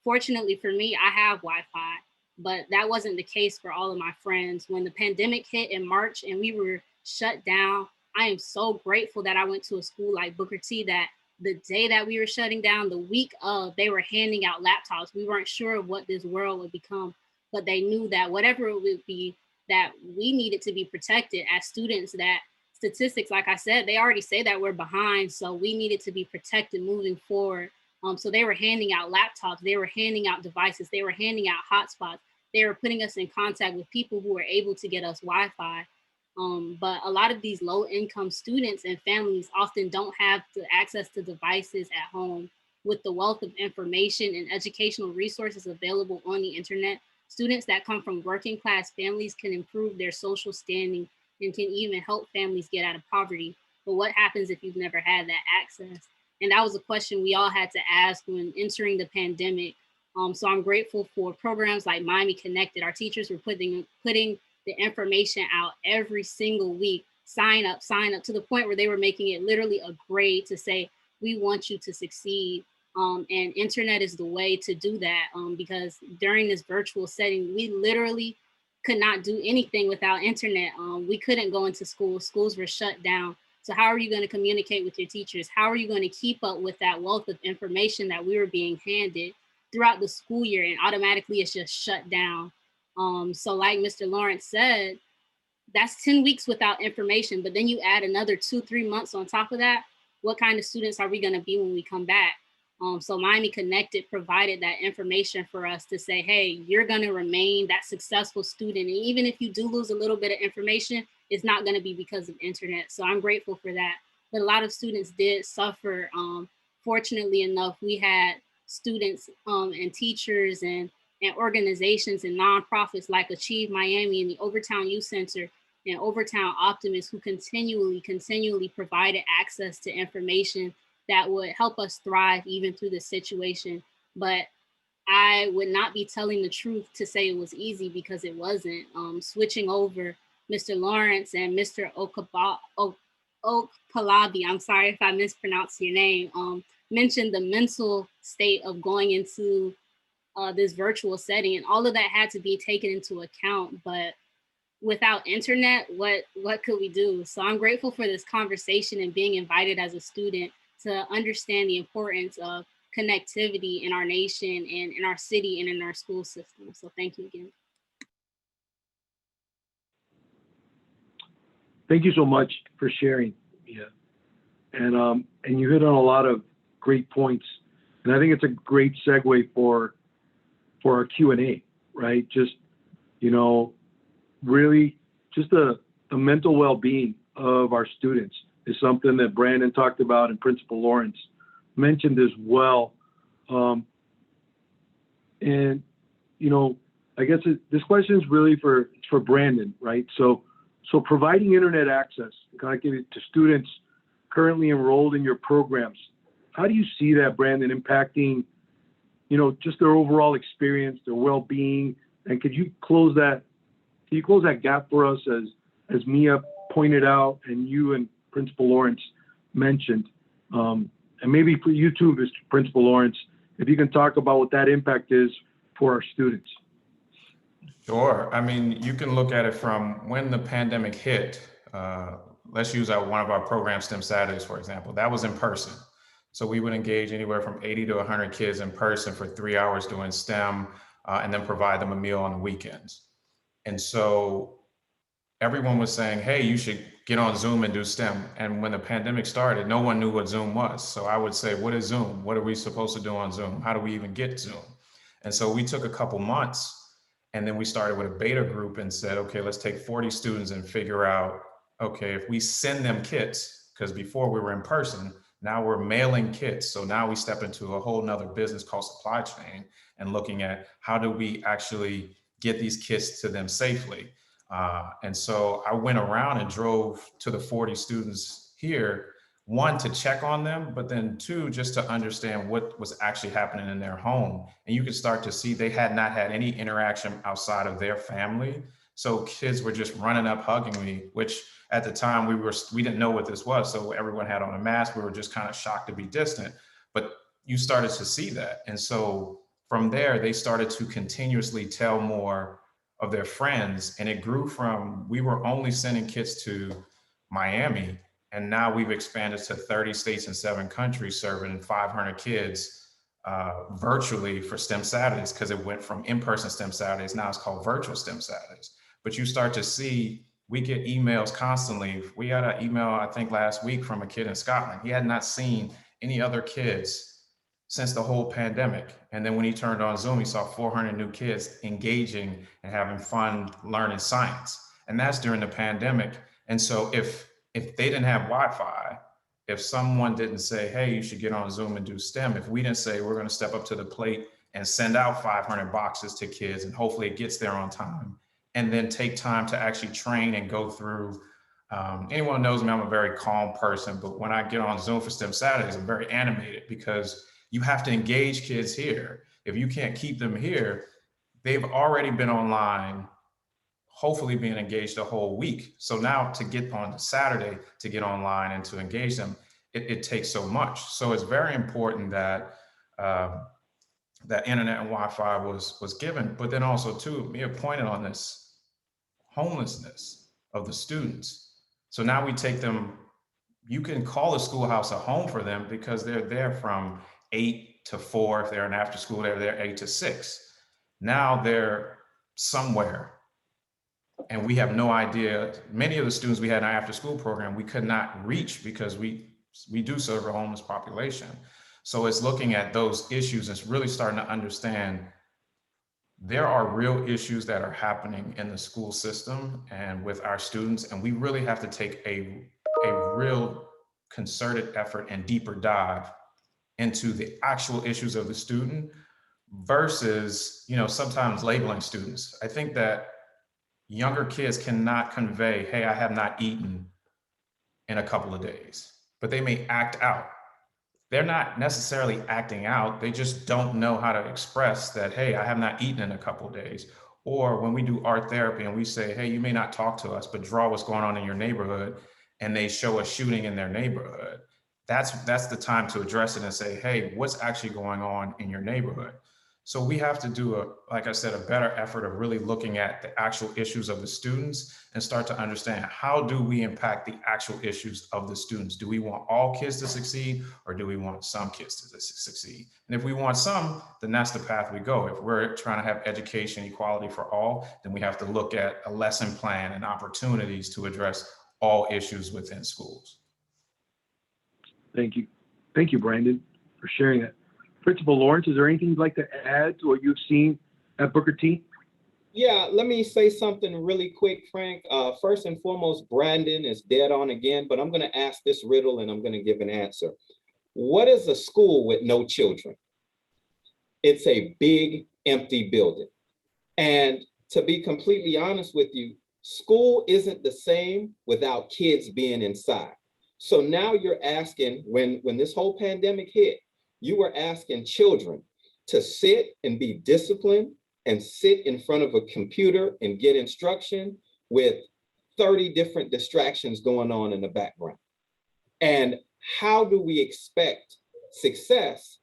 Fortunately for me, I have Wi-Fi, but that wasn't the case for all of my friends. When the pandemic hit in March and we were shut down, I am so grateful that I went to a school like Booker T, that the day that we were shutting down, the week of, they were handing out laptops. We weren't sure of what this world would become, but they knew that whatever it would be, that we needed to be protected as students, that statistics, like I said, they already say that we're behind, so we needed to be protected moving forward. So they were handing out laptops, they were handing out devices, they were handing out hotspots, they were putting us in contact with people who were able to get us Wi-Fi. But a lot of these low-income students and families often don't have the access to devices at home. With the wealth of information and educational resources available on the internet, students that come from working class families can improve their social standing and can even help families get out of poverty. But what happens if you've never had that access? And that was a question we all had to ask when entering the pandemic. So I'm grateful for programs like Miami Connected. Our teachers were putting the information out every single week. Sign up, to the point where they were making it literally a grade to say, we want you to succeed. And internet is the way to do that, because during this virtual setting, we literally could not do anything without internet. We couldn't go into school. Schools were shut down. So how are you going to communicate with your teachers? How are you going to keep up with that wealth of information that we were being handed throughout the school year, and automatically it's just shut down? So like Mr. Lawrence said, that's 10 weeks without information, but then you add another 2-3 months on top of that. What kind of students are we going to be when we come back? So Miami Connected provided that information for us to say, hey, you're going to remain that successful student. And even if you do lose a little bit of information, it's not going to be because of internet. So I'm grateful for that. But a lot of students did suffer. Fortunately enough, we had students and teachers and organizations and nonprofits like Achieve Miami and the Overtown Youth Center and Overtown Optimists who continually provided access to information that would help us thrive even through this situation. But I would not be telling the truth to say it was easy, because it wasn't. Switching over, Mr. Lawrence and Mr. Okpalobi, I'm sorry if I mispronounced your name, mentioned the mental state of going into this virtual setting, and all of that had to be taken into account. But without internet, what could we do? So I'm grateful for this conversation and being invited as a student to understand the importance of connectivity in our nation and in our city and in our school system. So thank you again. Thank you so much for sharing. Yeah. And you hit on a lot of great points. And I think it's a great segue for our Q&A, right? Just, really just the mental well-being of our students is something that Brandon talked about and Principal Lawrence mentioned as well. And, I guess this question is really for Brandon, right? So providing internet access and connectivity to students currently enrolled in your programs, how do you see that, Brandon, impacting, just their overall experience, their well-being? And could you close that gap for us as Mia pointed out and you and Principal Lawrence mentioned? And maybe for you too, Mr. Principal Lawrence, if you can talk about what that impact is for our students. Sure. I mean, you can look at it from when the pandemic hit. Let's use one of our programs, STEM Saturdays, for example. That was in person. So we would engage anywhere from 80 to 100 kids in person for 3 hours doing STEM, and then provide them a meal on the weekends. And so everyone was saying, hey, you should get on Zoom and do STEM. And when the pandemic started, no one knew what Zoom was. So I would say, what is Zoom? What are we supposed to do on Zoom? How do we even get Zoom? And so we took a couple months, and then we started with a beta group and said, okay, let's take 40 students and figure out, okay, if we send them kits, because before we were in person, now we're mailing kits. So now we step into a whole nother business called supply chain and looking at how do we actually get these kits to them safely. And so I went around and drove to the 40 students here, one, to check on them, but then two, just to understand what was actually happening in their home. And you could start to see they had not had any interaction outside of their family. So kids were just running up, hugging me, which at the time we didn't know what this was. So everyone had on a mask. We were just kind of shocked to be distant, but you started to see that. And so from there, they started to continuously tell more of their friends. And it grew from, we were only sending kits to Miami, and now we've expanded to 30 states and 7 countries, serving 500 kids virtually for STEM Saturdays, because it went from in-person STEM Saturdays, now it's called virtual STEM Saturdays. But you start to see, we get emails constantly. We got an email, I think last week, from a kid in Scotland. He had not seen any other kids since the whole pandemic. And then when he turned on Zoom, he saw 400 new kids engaging and having fun learning science. And that's during the pandemic. And so if they didn't have Wi-Fi, if someone didn't say, hey, you should get on Zoom and do STEM, if we didn't say we're going to step up to the plate and send out 500 boxes to kids and hopefully it gets there on time, and then take time to actually train and go through. Anyone knows me, I'm a very calm person, but when I get on Zoom for STEM Saturdays, I'm very animated because you have to engage kids here. If you can't keep them here, they've already been online, hopefully being engaged the whole week. So now to get on Saturday, to get online and to engage them, it takes so much. So it's very important that that internet and Wi-Fi was given, but then also too, Mia pointed on this homelessness of the students. So now we take them, you can call the schoolhouse a home for them because they're there from 8 to 4. If they're in after school, they're there 8 to 6. Now they're somewhere and we have no idea. Many of the students we had in our after school program, we could not reach because we do serve a homeless population. So it's looking at those issues. It's really starting to understand there are real issues that are happening in the school system and with our students. And we really have to take a real concerted effort and deeper dive into the actual issues of the student versus, sometimes labeling students. I think that younger kids cannot convey, hey, I have not eaten in a couple of days, but they may act out. They're not necessarily acting out. They just don't know how to express that, hey, I have not eaten in a couple of days. Or when we do art therapy and we say, hey, you may not talk to us, but draw what's going on in your neighborhood, and they show a shooting in their neighborhood. That's the time to address it and say, hey, what's actually going on in your neighborhood? So we have to do like I said, a better effort of really looking at the actual issues of the students and start to understand how do we impact the actual issues of the students? Do we want all kids to succeed or do we want some kids to succeed? And if we want some, then that's the path we go. If we're trying to have education equality for all, then we have to look at a lesson plan and opportunities to address all issues within schools. Thank you. Thank you, Brandon, for sharing that. Principal Lawrence, is there anything you'd like to add to what you've seen at Booker T? Yeah, let me say something really quick, Frank. First and foremost, Brandon is dead on again, but I'm going to ask this riddle and I'm going to give an answer. What is a school with no children? It's a big, empty building. And to be completely honest with you, school isn't the same without kids being inside. So now you're asking, when this whole pandemic hit, you were asking children to sit and be disciplined and sit in front of a computer and get instruction with 30 different distractions going on in the background. And how do we expect success?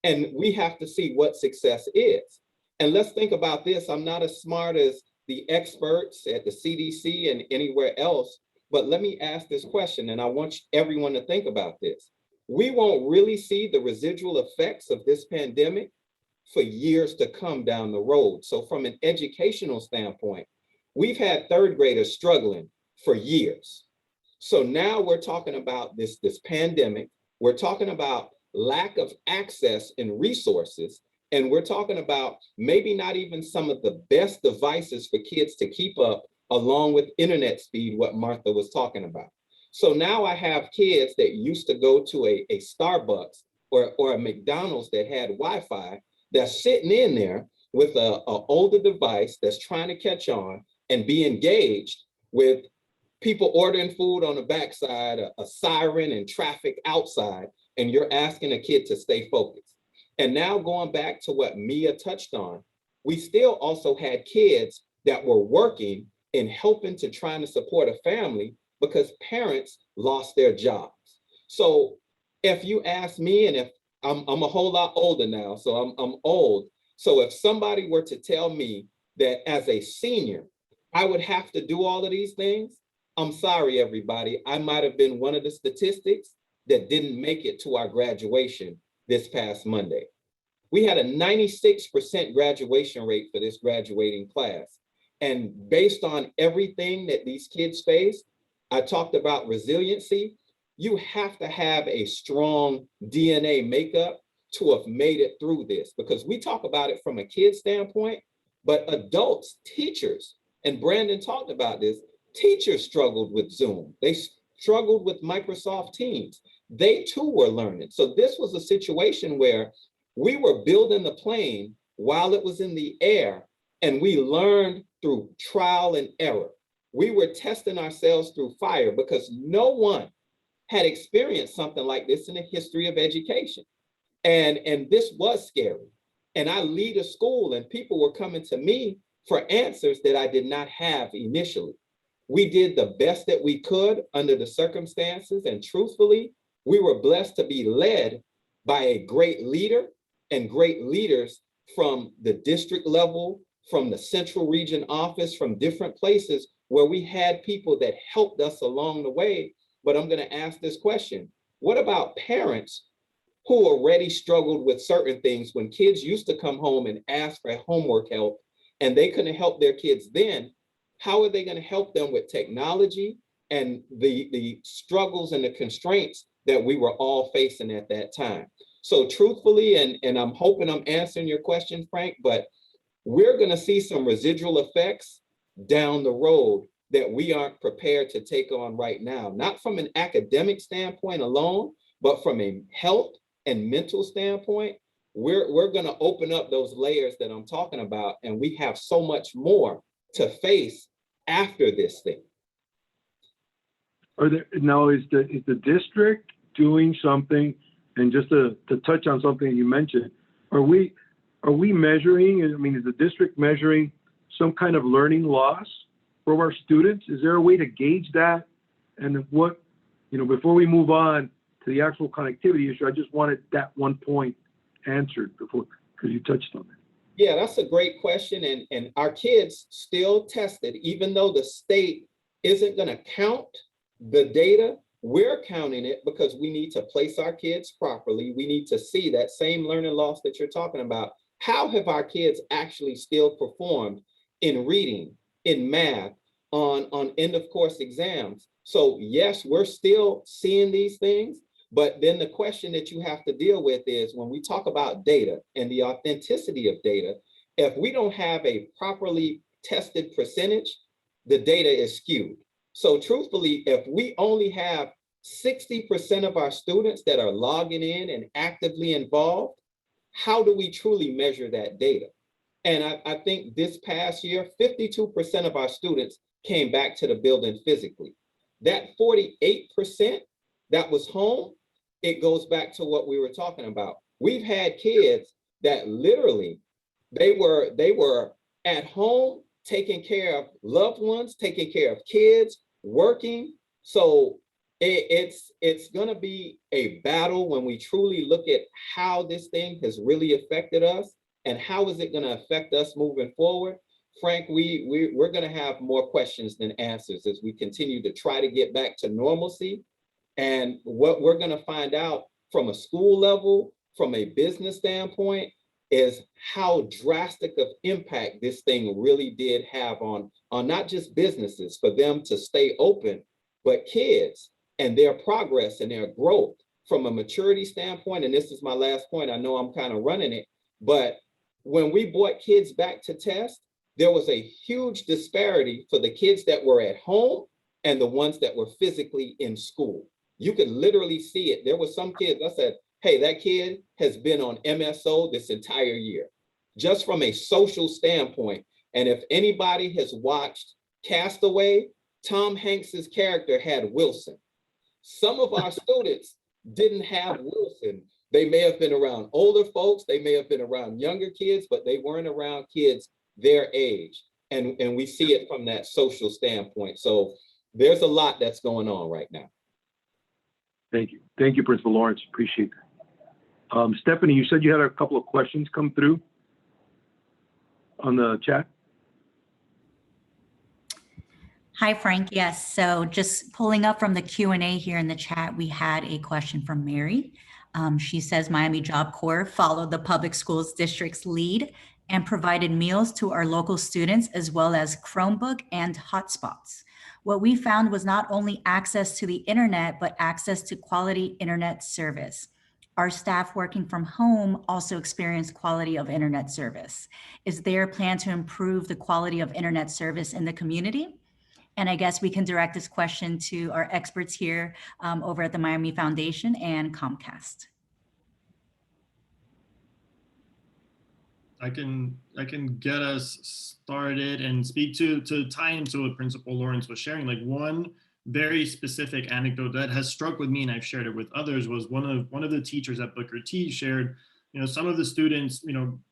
And we have to see what success is. And let's think about this. I'm not as smart as the experts at the CDC and anywhere else, but let me ask this question, and I want everyone to think about this. We won't really see the residual effects of this pandemic for years to come down the road. So from an educational standpoint, we've had third graders struggling for years. So now we're talking about this pandemic. We're talking about lack of access and resources. And we're talking about maybe not even some of the best devices for kids to keep up along with internet speed, what Martha was talking about. So now I have kids that used to go to a Starbucks or a McDonald's that had Wi-Fi that's sitting in there with an older device that's trying to catch on and be engaged with people ordering food on the backside, a siren and traffic outside, and you're asking a kid to stay focused. And now going back to what Mia touched on, we still also had kids that were working and helping to trying to support a family because parents lost their jobs. So if you ask me, and if I'm a whole lot older now, so I'm old. So if somebody were to tell me that as a senior, I would have to do all of these things, I'm sorry, everybody. I might have been one of the statistics that didn't make it to our graduation this past Monday. We had a 96% graduation rate for this graduating class. And based on everything that these kids face, I talked about resiliency. You have to have a strong DNA makeup to have made it through this, because we talk about it from a kid standpoint, but adults, teachers, and Brandon talked about this, teachers struggled with Zoom. They struggled with Microsoft Teams. They too were learning. So this was a situation where we were building the plane while it was in the air, and we learned through trial and error. We were testing ourselves through fire because no one had experienced something like this in the history of education. And this was scary. And I lead a school and people were coming to me for answers that I did not have initially. We did the best that we could under the circumstances. And truthfully, we were blessed to be led by a great leader and great leaders from the district level, from the central region office, from different places where we had people that helped us along the way. But I'm going to ask this question. What about parents who already struggled with certain things when kids used to come home and ask for homework help and they couldn't help their kids then? How are they going to help them with technology and the struggles and the constraints that we were all facing at that time? So truthfully, and I'm hoping I'm answering your question, Frank, but we're going to see some residual effects down the road that we aren't prepared to take on right now, not from an academic standpoint alone, but from a health and mental standpoint. We're going to open up those layers that I'm talking about, and we have so much more to face after this thing. Is the district doing something? And just to touch on something you mentioned, are we measuring? I mean, is the district measuring some kind of learning loss from our students? Is there a way to gauge that? And what, before we move on to the actual connectivity issue, I just wanted that one point answered before, because you touched on it. Yeah, that's a great question. And our kids still tested, even though the state isn't going to count the data. We're counting it because we need to place our kids properly. We need to see that same learning loss that you're talking about. How have our kids actually still performed in reading, in math, on end of course exams? So yes, we're still seeing these things, but then the question that you have to deal with is when we talk about data and the authenticity of data, if we don't have a properly tested percentage, the data is skewed. So truthfully, if we only have 60% of our students that are logging in and actively involved, how do we truly measure that data? And I think this past year, 52% of our students came back to the building physically. That 48% that was home, it goes back to what we were talking about. We've had kids that literally, they were at home, taking care of loved ones, taking care of kids, working. So it's going to be a battle when we truly look at how this thing has really affected us and how is it going to affect us moving forward. Frank, we're going to have more questions than answers as we continue to try to get back to normalcy. And what we're going to find out from a school level, from a business standpoint, is how drastic of impact this thing really did have on not just businesses for them to stay open, but kids and their progress and their growth from a maturity standpoint. And this is my last point. I know I'm kind of running it, but when we brought kids back to test, there was a huge disparity for the kids that were at home and the ones that were physically in school. You could literally see it. There were some kids, I said, hey, that kid has been on MSO this entire year, just from a social standpoint. And if anybody has watched Castaway, Tom Hanks's character had Wilson. Some of our students didn't have Wilson. They may have been around older folks, they may have been around younger kids, but they weren't around kids their age. And we see it from that social standpoint. So there's a lot that's going on right now. Thank you. Thank you, Principal Lawrence. Appreciate that. Stephanie, you said you had a couple of questions come through on the chat. Hi, Frank. Yes. So just pulling up from the Q&A here in the chat, we had a question from Mary. She says Miami Job Corps followed the public schools district's lead and provided meals to our local students as well as Chromebook and hotspots. What we found was not only access to the internet, but access to quality internet service. Our staff working from home also experienced quality of internet service. Is there a plan to improve the quality of internet service in the community? And I guess we can direct this question to our experts here over at the Miami Foundation and Comcast. I can get us started and speak to tie into what Principal Lawrence was sharing. Like one very specific anecdote that has struck with me, and I've shared it with others, was one of the teachers at Booker T shared, some of the students,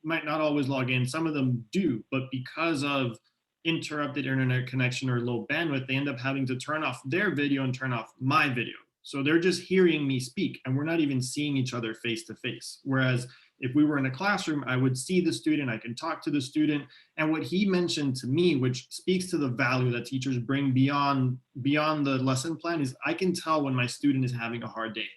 might not always log in, some of them do, but because of interrupted internet connection or low bandwidth, they end up having to turn off their video and turn off my video. So they're just hearing me speak and we're not even seeing each other face to face. Whereas if we were in a classroom, I would see the student, I can talk to the student. And what he mentioned to me, which speaks to the value that teachers bring beyond the lesson plan, is I can tell when my student is having a hard day.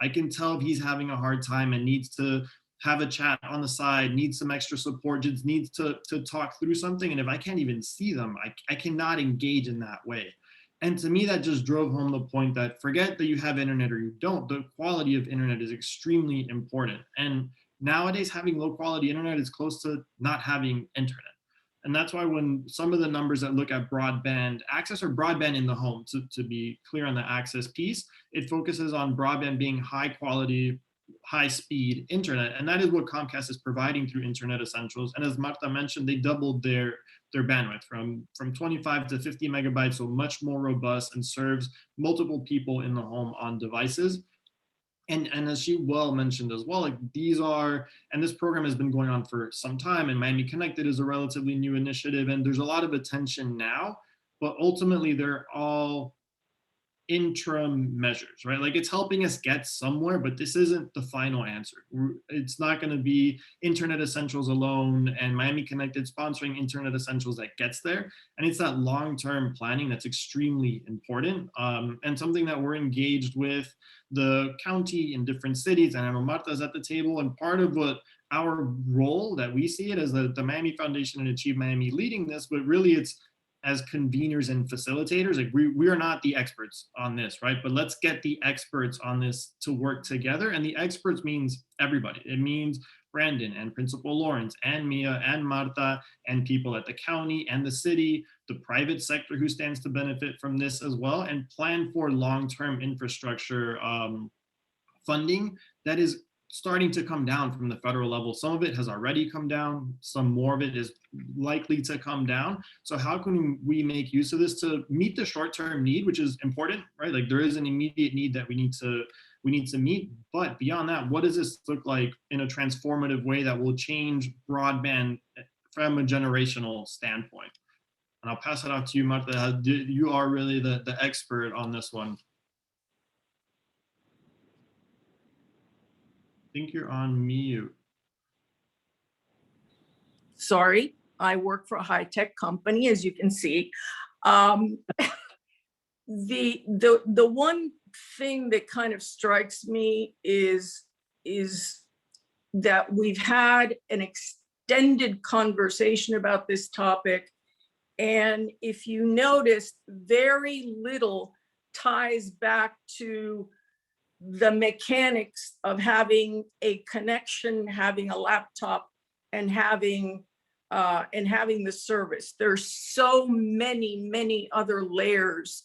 I can tell if he's having a hard time and needs to have a chat on the side, needs some extra support, just needs to talk through something. And if I can't even see them, I cannot engage in that way. And to me, that just drove home the point that forget that you have internet or you don't, the quality of internet is extremely important. And nowadays, having low quality internet is close to not having internet. And that's why when some of the numbers that look at broadband access or broadband in the home, to be clear on the access piece, it focuses on broadband being high quality, high speed internet. And that is what Comcast is providing through Internet Essentials. And as Marta mentioned, they doubled their bandwidth from 25 to 50 megabytes, so much more robust and serves multiple people in the home on devices. And as she well mentioned as well, like these are, and this program has been going on for some time, and Miami Connected is a relatively new initiative, and there's a lot of attention now, but ultimately they're all interim measures, right? Like it's helping us get somewhere, but this isn't the final answer. It's not going to be Internet Essentials alone and Miami Connected sponsoring Internet Essentials that gets there. And it's that long-term planning that's extremely important, and something that we're engaged with the county in different cities. And I know Marta's at the table, and part of what our role that we see it as the Miami Foundation and Achieve Miami leading this, but really it's as conveners and facilitators. Like we are not the experts on this, right? But let's get the experts on this to work together. And the experts means everybody. It means Brandon and Principal Lawrence and Mia and Marta and people at the county and the city, the private sector who stands to benefit from this as well, and plan for long-term infrastructure funding that is starting to come down from the federal level. Some of it has already come down. Some more of it is likely to come down. So how can we make use of this to meet the short-term need, which is important, right? Like there is an immediate need that we need to meet. But beyond that, what does this look like in a transformative way that will change broadband from a generational standpoint? And I'll pass it off to you, Marta. You are really the expert on this one. I think you're on mute. Sorry, I work for a high-tech company, as you can see. The one thing that kind of strikes me is that we've had an extended conversation about this topic. And if you notice, very little ties back to the mechanics of having a connection, having a laptop, and having the service. There's so many other layers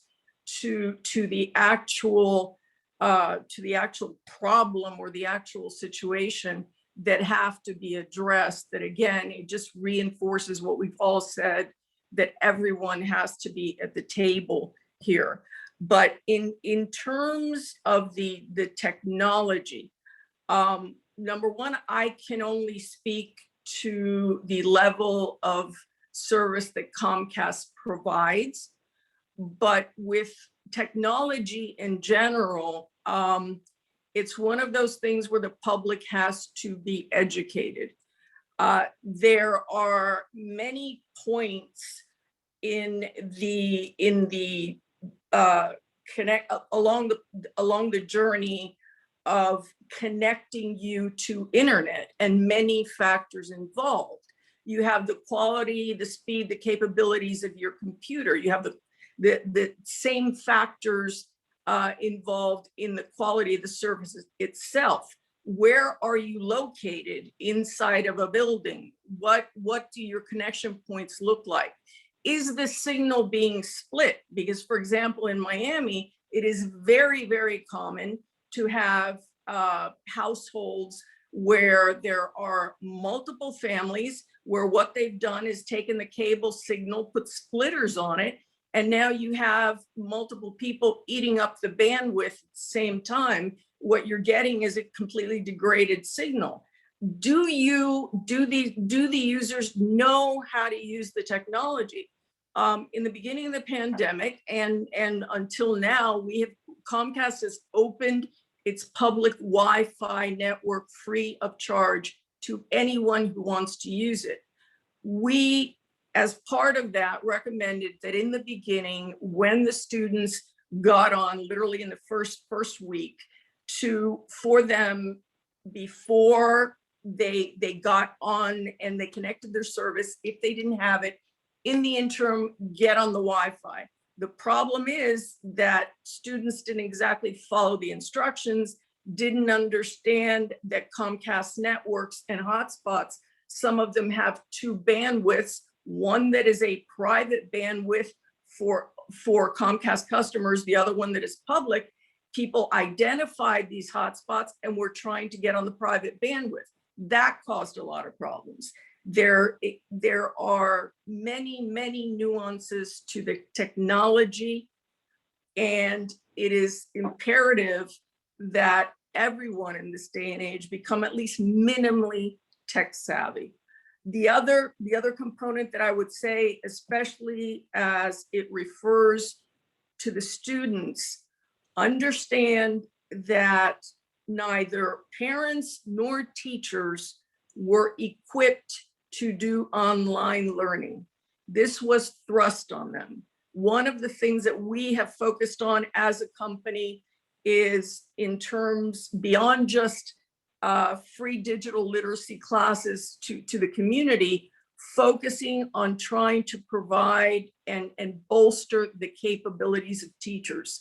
to the actual problem or the actual situation that have to be addressed. That again, it just reinforces what we've all said, that everyone has to be at the table here. But in terms of the technology, number one, I can only speak to the level of service that Comcast provides. But with technology in general, it's one of those things where the public has to be educated. There are many points in the along the journey of connecting you to internet, and many factors involved. You have the quality, the speed, the capabilities of your computer. You have the same factors involved in the quality of the services itself. Where are you located inside of a building? What do your connection points look like? Is the signal being split? Because, for example, in Miami, it is very, very common to have households where there are multiple families, where what they've done is taken the cable signal, put splitters on it, and now you have multiple people eating up the bandwidth at the same time. What you're getting is a completely degraded signal. Do the users know how to use the technology? In the beginning of the pandemic and until now, Comcast has opened its public Wi-Fi network free of charge to anyone who wants to use it. We, as part of that, recommended that in the beginning, when the students got on, literally in the first week, for them, before they got on and they connected their service, if they didn't have it, in the interim, get on the Wi-Fi. The problem is that students didn't exactly follow the instructions, didn't understand that Comcast networks and hotspots, some of them have two bandwidths, one that is a private bandwidth for Comcast customers, the other one that is public. People identified these hotspots and were trying to get on the private bandwidth. That caused a lot of problems. There are many nuances to the technology, and it is imperative that everyone in this day and age become at least minimally tech savvy. The other component that I would say, especially as it refers to the students, understand that neither parents nor teachers were equipped to do online learning. This was thrust on them. One of the things that we have focused on as a company is, in terms beyond just free digital literacy classes to the community, focusing on trying to provide and bolster the capabilities of teachers.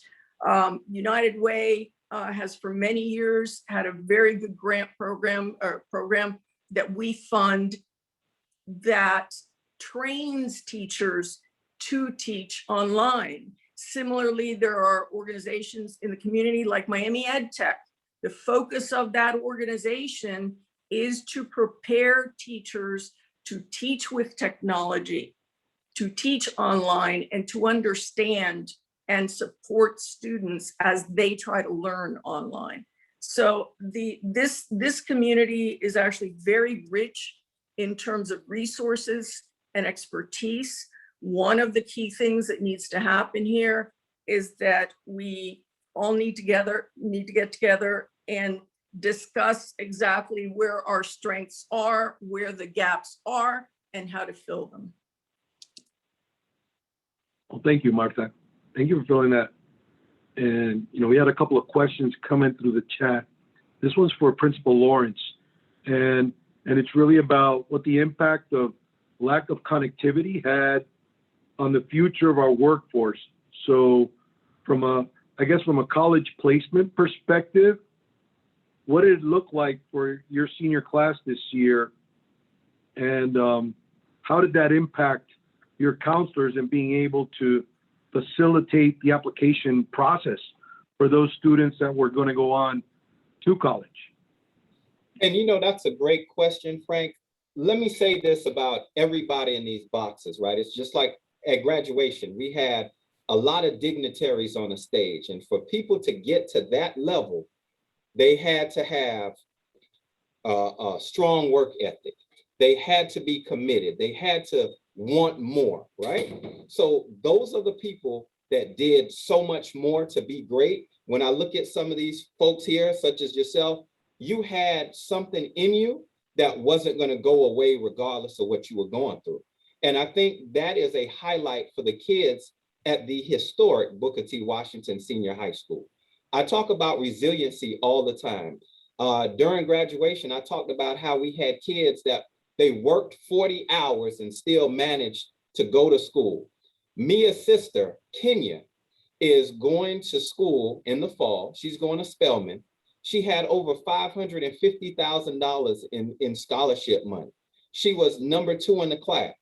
United Way has for many years had a very good grant program that we fund that trains teachers to teach online. Similarly, there are organizations in the community like Miami Ed Tech. The focus of that organization is to prepare teachers to teach with technology, to teach online, and to understand and support students as they try to learn online. So this community is actually very rich in terms of resources and expertise. One of the key things that needs to happen here is that we all need to get together and discuss exactly where our strengths are, where the gaps are, and how to fill them. Well, thank you, Marta. Thank you for filling that. And, we had a couple of questions coming through the chat. This one's for Principal Lawrence. And it's really about what the impact of lack of connectivity had on the future of our workforce. So from a college placement perspective, what did it look like for your senior class this year? And how did that impact your counselors in being able to facilitate the application process for those students that were going to go on to college? And that's a great question, Frank. Let me say this about everybody in these boxes, right? It's just like at graduation, we had a lot of dignitaries on the stage. And for people to get to that level, they had to have a strong work ethic. They had to be committed. They had to want more, right? So those are the people that did so much more to be great. When I look at some of these folks here, such as yourself, you had something in you that wasn't going to go away regardless of what you were going through. And I think that is a highlight for the kids at the historic Booker T. Washington Senior High School. I talk about resiliency all the time. During graduation, I talked about how we had kids that they worked 40 hours and still managed to go to school. Mia's sister, Kenya, is going to school in the fall. She's going to Spelman. She had over $550,000 in scholarship money. She was number 2 in the class.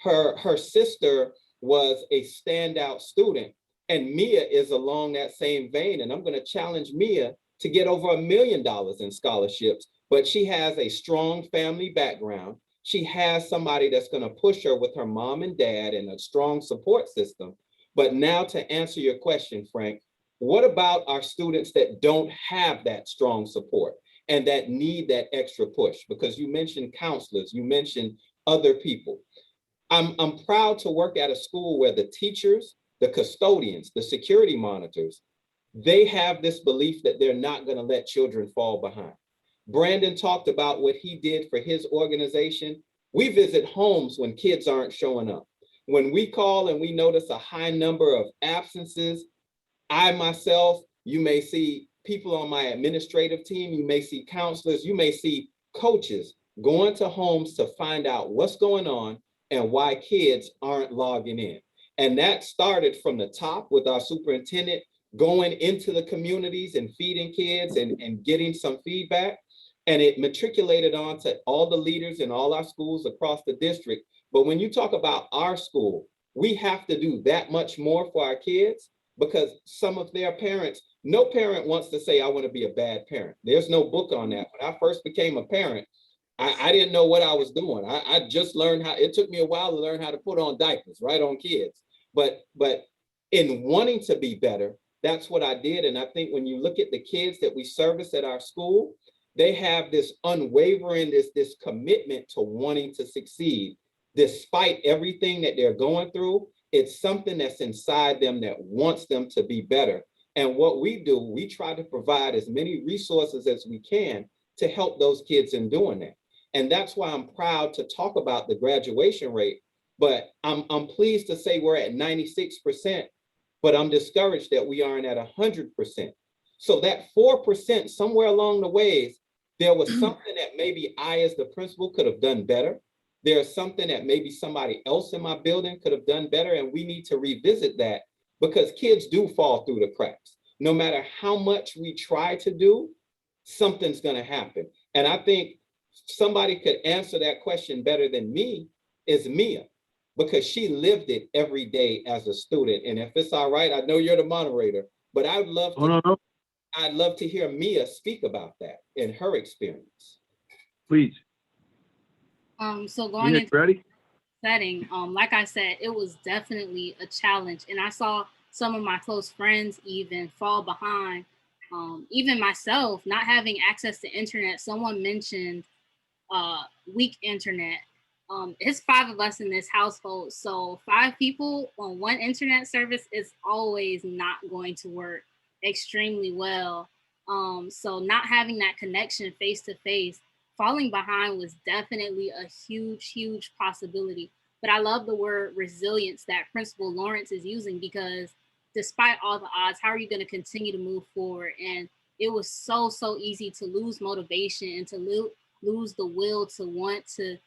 Her sister was a standout student, and Mia is along that same vein. And I'm going to challenge Mia to get over $1 million in scholarships but she has a strong family background. She has somebody that's going to push her with her mom and dad and a strong support system. But now to answer your question, Frank, what about our students that don't have that strong support and that need that extra push? Because you mentioned counselors, you mentioned other people. I'm proud to work at a school where the teachers, the custodians, the security monitors, they have this belief that they're not going to let children fall behind. Brandon talked about what he did for his organization. We visit homes when kids aren't showing up. When we call and we notice a high number of absences, I myself, you may see people on my administrative team, you may see counselors, you may see coaches going to homes to find out what's going on and why kids aren't logging in. And that started from the top with our superintendent going into the communities and feeding kids and getting some feedback. And it matriculated on to all the leaders in all our schools across the district. But when you talk about our school, we have to do that much more for our kids because some of their parents, no parent wants to say, I want to be a bad parent. There's no book on that. When I first became a parent, I didn't know what I was doing. I just learned how, it took me a while to learn how to put on diapers, right, on kids. But in wanting to be better, that's what I did. And I think when you look at the kids that we service at our school, they have this unwavering, this commitment to wanting to succeed. Despite everything that they're going through, it's something that's inside them that wants them to be better. And what we do, we try to provide as many resources as we can to help those kids in doing that. And that's why I'm proud to talk about the graduation rate. But I'm pleased to say we're at 96%, but I'm discouraged that we aren't at 100%. So that 4%, somewhere along the ways, there was something that maybe I, as the principal, could have done better. There's something that maybe somebody else in my building could have done better. And we need to revisit that because kids do fall through the cracks. No matter how much we try to do, something's going to happen. And I think somebody could answer that question better than me is Mia, because she lived it every day as a student. And if it's all right, I know you're the moderator, but I'd love to, I'd love to hear Mia speak about that and her experience. Please. So going into ready? setting, like I said, it was definitely a challenge. And I saw some of my close friends even fall behind. Even myself, not having access to internet. Someone mentioned weak internet. It's 5 of us in this household. So 5 people on one internet service is always not going to work extremely well. So not having that connection face to face, falling behind was definitely a huge possibility. But I love the word resilience that Principal Lawrence is using, because despite all the odds, how are you going to continue to move forward? And it was so easy to lose motivation and to lose the will to want to.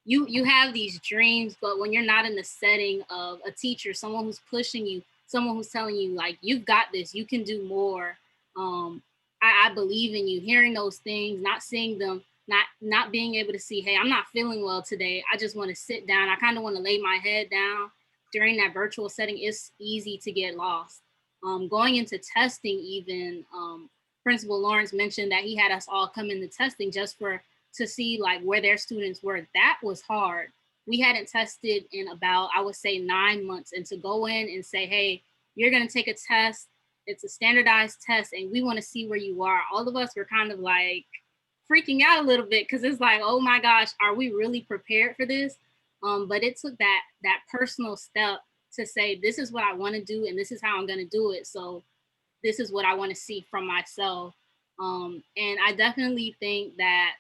You have these dreams, but when you're not in the setting of a teacher, someone who's pushing you, someone who's telling you like, you've got this, you can do more. I believe in you. Hearing those things, not seeing them, not being able to see, hey, I'm not feeling well today. I just want to sit down. I kind of want to lay my head down. During that virtual setting, it's easy to get lost. Going into testing, even Principal Lawrence mentioned that he had us all come into testing just to see like where their students were. That was hard. We hadn't tested in about, I would say, 9 months. And to go in and say, hey, you're going to take a test. It's a standardized test and we want to see where you are. All of us were kind of like freaking out a little bit because it's like, oh my gosh, are we really prepared for this? But it took that personal step to say, this is what I want to do and this is how I'm going to do it. So this is what I want to see from myself. And I definitely think that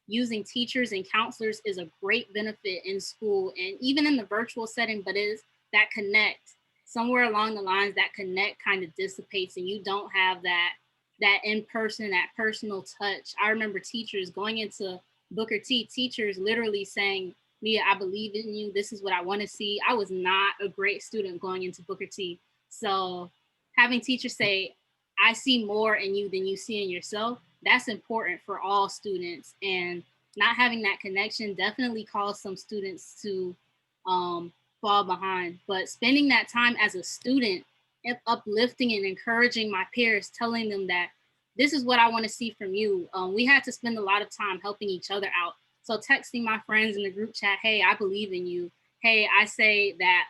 using teachers and counselors is a great benefit in school and even in the virtual setting, but it is that connect. Somewhere along the lines, that connect kind of dissipates and you don't have that in-person, that personal touch. I remember teachers going into Booker T, teachers literally saying, Mia, I believe in you. This is what I want to see. I was not a great student going into Booker T. So having teachers say, I see more in you than you see in yourself, that's important for all students. And not having that connection definitely caused some students to fall behind. But spending that time as a student, uplifting and encouraging my peers, telling them that this is what I want to see from you. We had to spend a lot of time helping each other out. So texting my friends in the group chat, hey, I believe in you. Hey, I say that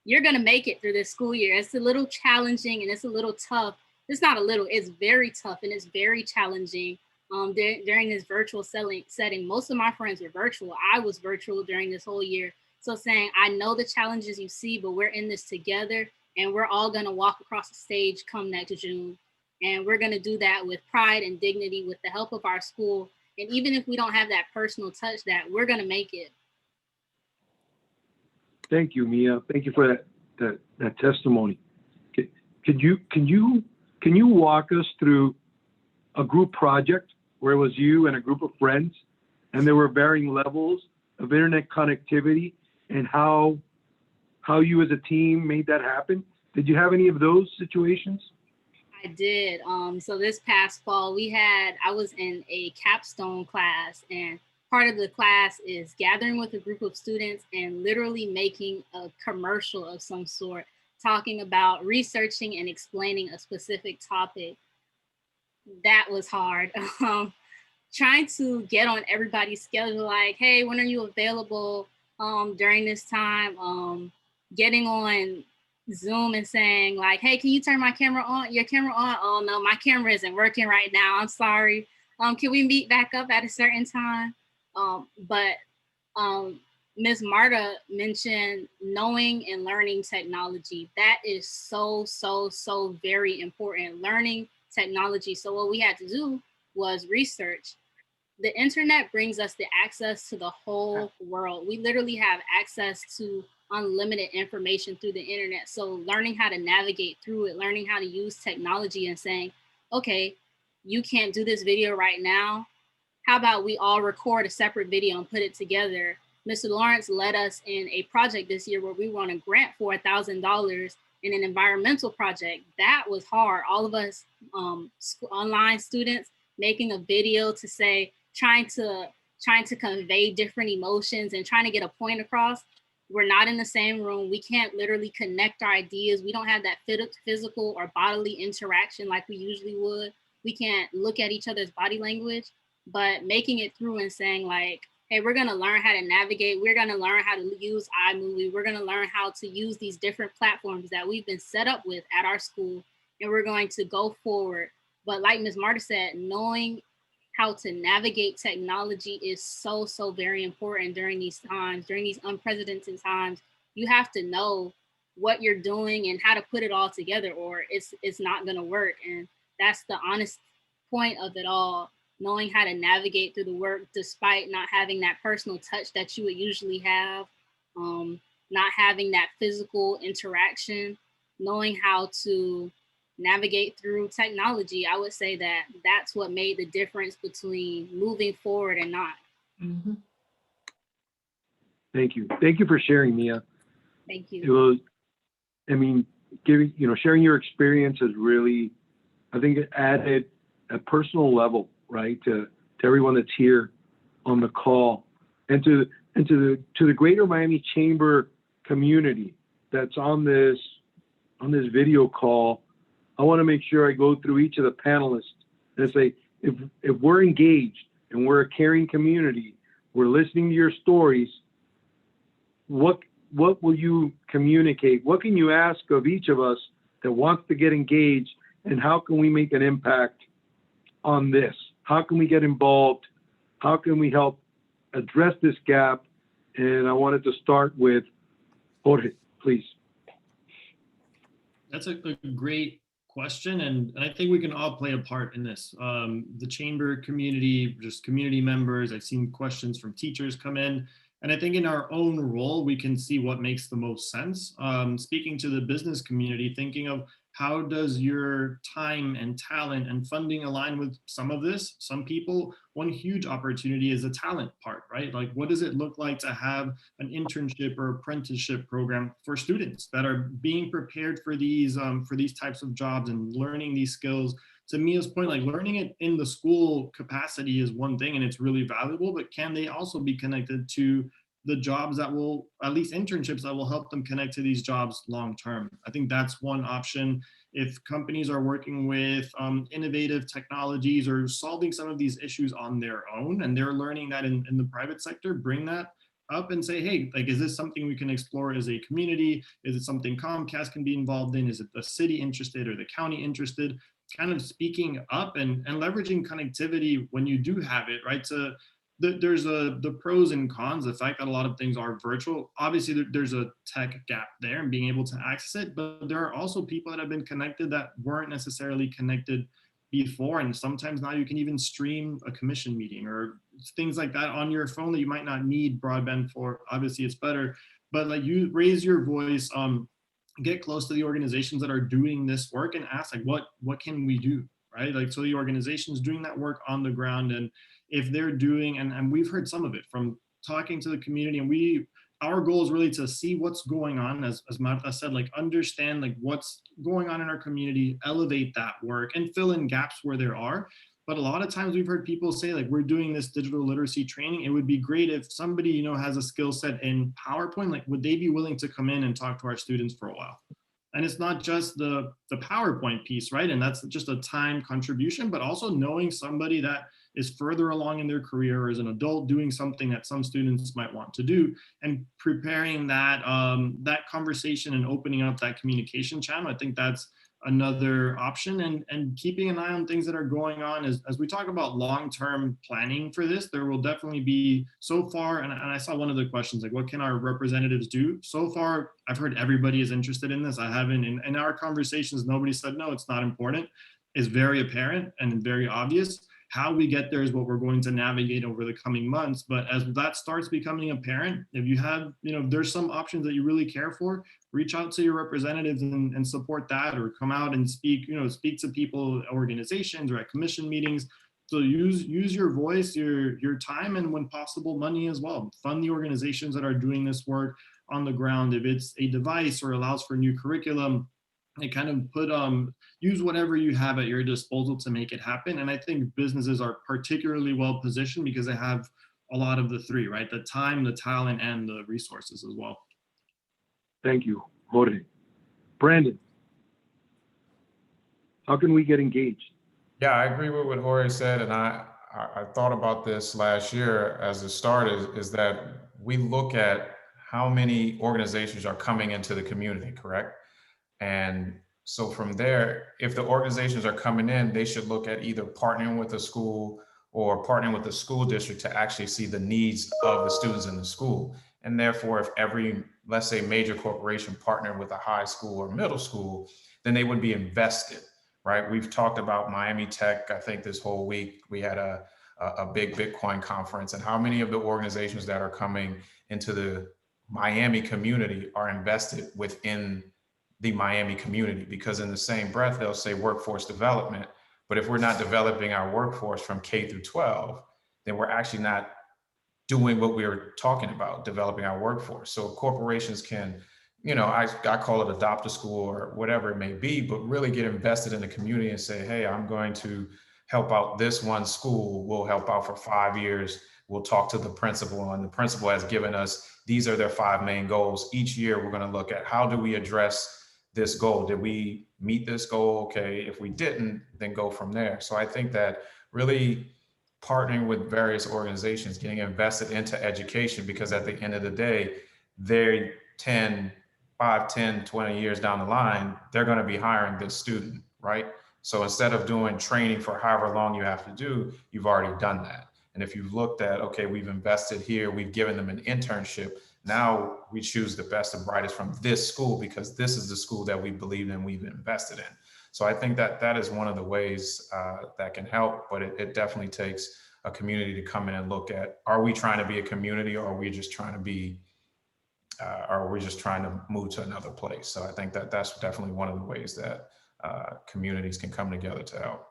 you're going to make it through this school year. It's a little challenging and it's a little tough. It's not a little, it's very tough and it's very challenging during this virtual setting. Most of my friends were virtual. I was virtual during this whole year. So saying, I know the challenges you see, but we're in this together and we're all going to walk across the stage come next June. And we're going to do that with pride and dignity with the help of our school. And even if we don't have that personal touch, that we're going to make it. Thank you, Mia. Thank you for that testimony. Can you walk us through a group project where it was you and a group of friends, and there were varying levels of internet connectivity, and how you as a team made that happen? Did you have any of those situations? I did. So this past fall, I was in a capstone class, and part of the class is gathering with a group of students and literally making a commercial of some sort, talking about researching and explaining a specific topic. That was hard. Trying to get on everybody's schedule, like, hey, when are you available during this time? Getting on Zoom and saying like, hey, can you turn your camera on? Oh no, my camera isn't working right now. I'm sorry. Can we meet back up at a certain time? But Ms. Marta mentioned knowing and learning technology. That is so very important. Learning technology. So what we had to do was research. The internet brings us the access to the whole world. We literally have access to unlimited information through the internet. So learning how to navigate through it, learning how to use technology and saying, okay, you can't do this video right now. How about we all record a separate video and put it together? Mr. Lawrence led us in a project this year where we won a grant for $1,000 in an environmental project. That was hard. All of us online students making a video to say, trying to convey different emotions and trying to get a point across. We're not in the same room. We can't literally connect our ideas. We don't have that physical or bodily interaction like we usually would. We can't look at each other's body language, but making it through and saying like, hey, we're gonna learn how to navigate. We're gonna learn how to use iMovie. We're gonna learn how to use these different platforms that we've been set up with at our school, and we're going to go forward. But like Ms. Marta said, knowing how to navigate technology is so very important during these times, during these unprecedented times. You have to know what you're doing and how to put it all together, or it's not gonna work. And that's the honest point of it all, knowing how to navigate through the work despite not having that personal touch that you would usually have, not having that physical interaction, knowing how to navigate through technology. I would say that that's what made the difference between moving forward and not. Mhm. Thank you. Thank you for sharing, Mia. Thank you. It was, I mean, sharing your experience has really, I think it added a personal level, right, to everyone that's here on the call, and to the greater Miami Chamber community that's on this video call. I want to make sure I go through each of the panelists and say, if we're engaged and we're a caring community, we're listening to your stories, what will you communicate? What can you ask of each of us that wants to get engaged, and how can we make an impact on this? How can we get involved? How can we help address this gap? And I wanted to start with Jorge, please. That's a great question, and I think we can all play a part in this. The chamber community, just community members, I've seen questions from teachers come in, and I think in our own role, we can see what makes the most sense. Speaking to the business community, thinking of how does your time and talent and funding align with some of this? Some people, one huge opportunity is the talent part, right? Like, what does it look like to have an internship or apprenticeship program for students that are being prepared for these types of jobs and learning these skills? To Mia's point, like learning it in the school capacity is one thing and it's really valuable, but can they also be connected to the jobs that will, at least internships that will help them connect to these jobs long term. I think that's one option. If companies are working with innovative technologies or solving some of these issues on their own, and they're learning that in the private sector, bring that up and say, hey, like, is this something we can explore as a community? Is it something Comcast can be involved in? Is it the city interested or the county interested? Kind of speaking up and leveraging connectivity when you do have it, right? There's the pros and cons, the fact that a lot of things are virtual. Obviously, there's a tech gap there and being able to access it, but there are also people that have been connected that weren't necessarily connected before. And sometimes now you can even stream a commission meeting or things like that on your phone that you might not need broadband for. Obviously, it's better, but like, you raise your voice, get close to the organizations that are doing this work and ask, like, what can we do, right? Like, so the organization's doing that work on the ground, and if they're doing, and we've heard some of it from talking to the community, and our goal is really to see what's going on, as Marta said, like, understand like what's going on in our community, elevate that work and fill in gaps where there are. But a lot of times we've heard people say, like, we're doing this digital literacy training. It would be great if somebody, you know, has a skill set in PowerPoint, like, would they be willing to come in and talk to our students for a while? And it's not just the PowerPoint piece, right? And that's just a time contribution, but also knowing somebody that is further along in their career or as an adult doing something that some students might want to do, and preparing that that conversation and opening up that communication channel. I think that's another option, and keeping an eye on things that are going on as we talk about long-term planning for this. There will definitely be, so far, and I saw one of the questions, like, what can our representatives do? So far, I've heard everybody is interested in this. I haven't, in our conversations, nobody said, no, it's not important. It's very apparent and very obvious. How we get there is what we're going to navigate over the coming months. But as that starts becoming apparent, if you have, you know, there's some options that you really care for, reach out to your representatives and support that, or come out and speak, you know, speak to people, organizations, or at commission meetings. So use your voice, your time, and when possible, money as well. Fund the organizations that are doing this work on the ground. If it's a device or allows for new curriculum, and kind of put use whatever you have at your disposal to make it happen. And I think businesses are particularly well positioned because they have a lot of the three, right? The time, the talent, and the resources as well. Thank you, Jorge. Brandon, how can we get engaged? Yeah, I agree with what Jorge said, and I thought about this last year as a start, is that we look at how many organizations are coming into the community, correct? And so from there, if the organizations are coming in, they should look at either partnering with a school or partnering with the school district to actually see the needs of the students in the school. And therefore, if every, let's say, major corporation partnered with a high school or middle school, then they would be invested, right? We've talked about Miami Tech. I think this whole week we had a big Bitcoin conference, and how many of the organizations that are coming into the Miami community are invested within the Miami community, because in the same breath, they'll say workforce development. But if we're not developing our workforce from K through 12, then we're actually not doing what we were talking about, developing our workforce. So corporations can, you know, I call it adopt a school or whatever it may be, but really get invested in the community and say, hey, I'm going to help out this one school. We'll help out for 5 years. We'll talk to the principal, and the principal has given us, these are their 5 main goals. Each year, we're going to look at, how do we address this goal? Did we meet this goal? Okay, if we didn't, then go from there. So I think that really partnering with various organizations, getting invested into education, because at the end of the day, they're 5, 10, 20 years down the line, they're going to be hiring this student, right? So instead of doing training for however long you have to do, you've already done that. And if you've looked at, okay, we've invested here, we've given them an internship, now we choose the best and brightest from this school because this is the school that we believe in, we've invested in. So I think that that is one of the ways that can help, but it definitely takes a community to come in and look at, are we trying to be a community, or are we just trying to be, or are we just trying to move to another place? So I think that that's definitely one of the ways that communities can come together to help.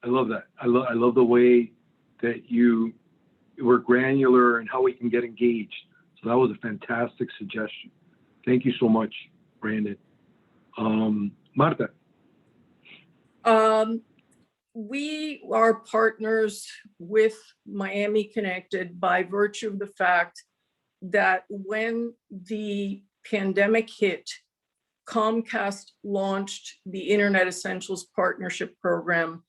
I love that. I love the way that you were granular and how we can get engaged. So that was a fantastic suggestion. Thank you so much, Brandon. Marta. we are partners with Miami Connected by virtue of the fact that when the pandemic hit, Comcast launched the Internet Essentials Partnership Program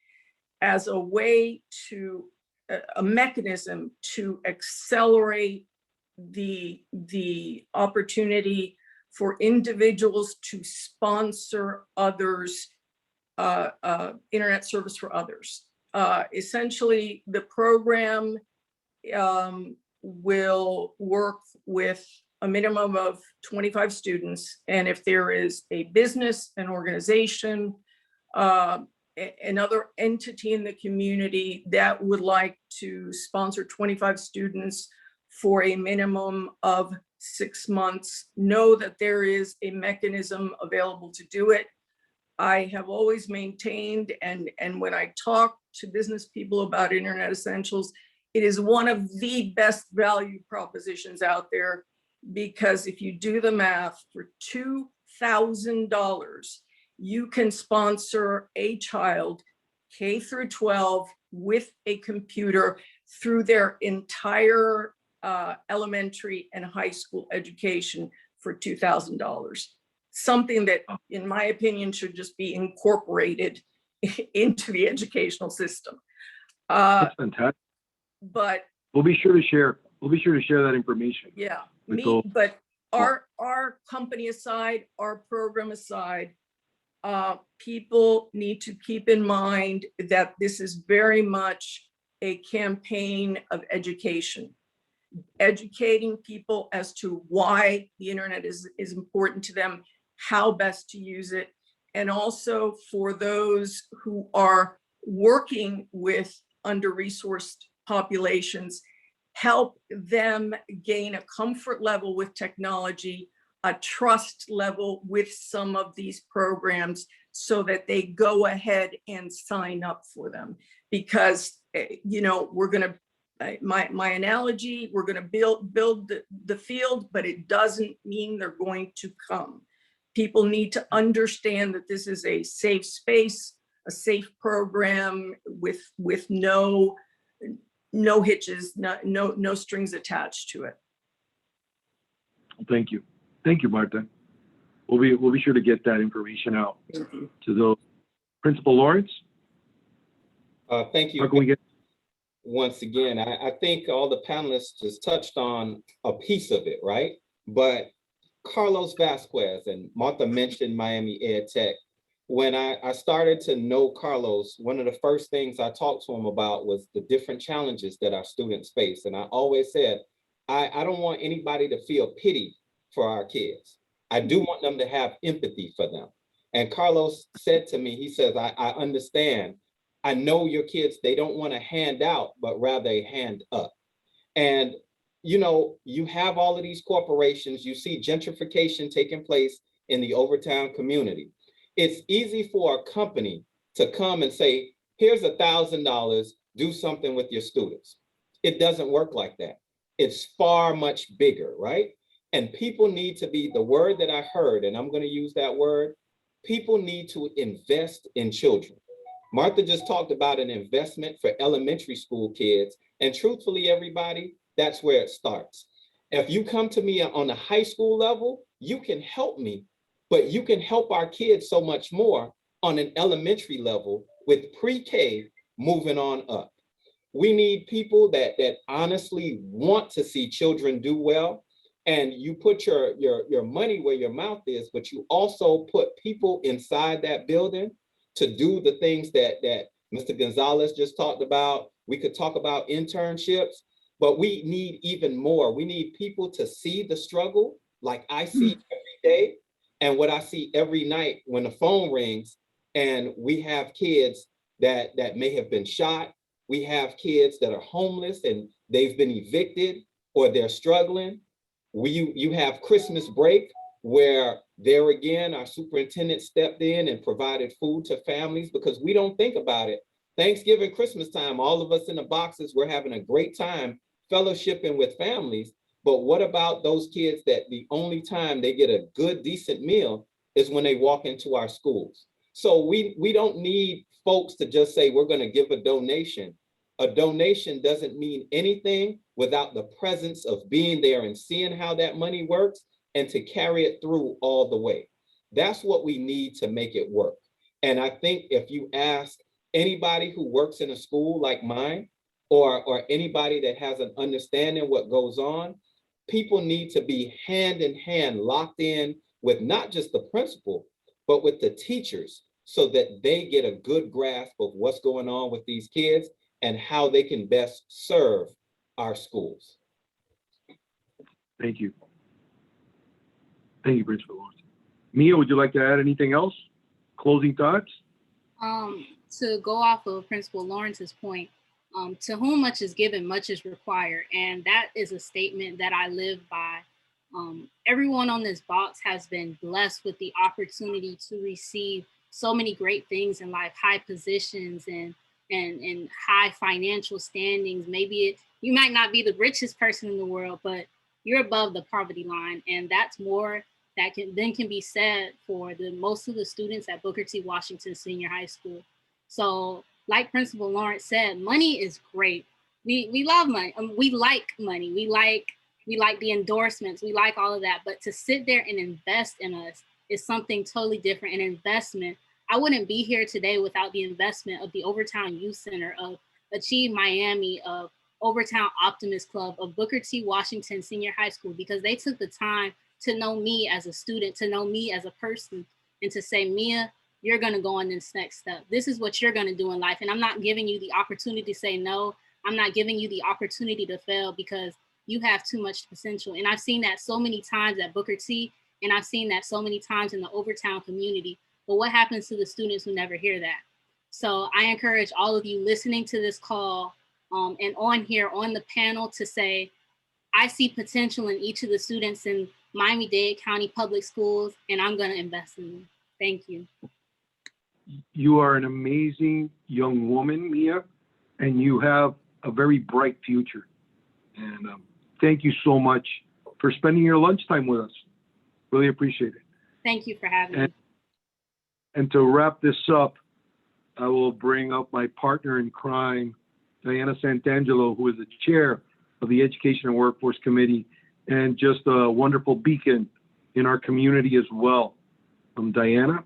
as a way to, a mechanism to accelerate the opportunity for individuals to sponsor others, internet service for others. Essentially, the program will work with a minimum of 25 students. And if there is a business, an organization, another entity in the community that would like to sponsor 25 students for a minimum of 6 months, know that there is a mechanism available to do it. I have always maintained, and when I talk to business people about Internet Essentials, it is one of the best value propositions out there, because if you do the math, for $2,000, you can sponsor a child K through 12 with a computer through their entire elementary and high school education for $2,000. Something that, in my opinion, should just be incorporated into the educational system. That's fantastic. But We'll be sure to share. We'll be sure to share that information. yeah, with all- but our company aside, our program aside, people need to keep in mind that this is very much a campaign of education. Educating people as to why the internet is important to them, how best to use it, and also for those who are working with under-resourced populations, help them gain a comfort level with technology, a trust level with some of these programs, so that they go ahead and sign up for them. Because, we're going to, my analogy, we're going to build the field, but it doesn't mean they're going to come. People need to understand that this is a safe space, a safe program with no hitches, no strings attached to it. Thank you, Marta. We'll be sure to get that information out to the Principal Lawrence. Thank you. How can we get? Once again, I think all the panelists just touched on a piece of it, right? But Carlos Vasquez, and Marta mentioned Miami Ed Tech. When I started to know Carlos, one of the first things I talked to him about was the different challenges that our students face. And I always said, I don't want anybody to feel pity for our kids. I do want them to have empathy for them. And Carlos said to me, he says, I understand. I know your kids, they don't want to hand out, but rather a hand up. And, you have all of these corporations, you see gentrification taking place in the Overtown community. It's easy for a company to come and say, here's $1,000, do something with your students. It doesn't work like that. It's far much bigger, right? And people need to be, the word that I heard, and I'm going to use that word, people need to invest in children. Martha just talked about an investment for elementary school kids. And truthfully, everybody, that's where it starts. If you come to me on a high school level, you can help me, but you can help our kids so much more on an elementary level with pre-K moving on up. We need people that honestly want to see children do well. And you put your money where your mouth is, but you also put people inside that building to do the things that Mr. Gonzalez just talked about. We could talk about internships, but we need even more. We need people to see the struggle like I see every day, and what I see every night when the phone rings and we have kids that may have been shot. We have kids that are homeless and they've been evicted or they're struggling. You have Christmas break, where there again, our superintendent stepped in and provided food to families, because we don't think about it. Thanksgiving, Christmas time, all of us in the boxes, we're having a great time fellowshipping with families. But what about those kids that the only time they get a good, decent meal is when they walk into our schools? So we don't need folks to just say, we're going to give a donation. A donation doesn't mean anything without the presence of being there and seeing how that money works and to carry it through all the way. That's what we need to make it work. And I think if you ask anybody who works in a school like mine, or anybody that has an understanding what goes on, people need to be hand in hand, locked in with not just the principal, but with the teachers, so that they get a good grasp of what's going on with these kids and how they can best serve our schools. Thank you. Thank you, Principal Lawrence. Mia, would you like to add anything else? Closing thoughts? To go off of Principal Lawrence's point, to whom much is given, much is required. And that is a statement that I live by. Everyone on this box has been blessed with the opportunity to receive so many great things in life, high positions and high financial standings. Maybe you might not be the richest person in the world, but you're above the poverty line. And that's more that can be said for most of the students at Booker T. Washington Senior High School. So like Principal Lawrence said, money is great. We love money. We like money. We like the endorsements. We like all of that. But to sit there and invest in us is something totally different. An investment. I wouldn't be here today without the investment of the Overtown Youth Center, of Achieve Miami, of Overtown Optimist Club, of Booker T. Washington Senior High School, because they took the time to know me as a student, to know me as a person, and to say, Mia, you're going to go on this next step. This is what you're going to do in life. And I'm not giving you the opportunity to say no. I'm not giving you the opportunity to fail because you have too much potential. And I've seen that so many times at Booker T, and I've seen that so many times in the Overtown community. But what happens to the students who never hear that? So I encourage all of you listening to this call and on here on the panel to say, I see potential in each of the students in Miami-Dade County Public Schools, and I'm going to invest in them. Thank you. You are an amazing young woman, Mia, and you have a very bright future. And thank you so much for spending your lunchtime with us. Really appreciate it. Thank you for having me. And to wrap this up, I will bring up my partner in crime, Diana Santangelo, who is the chair of the Education and Workforce Committee and just a wonderful beacon in our community as well. Diana,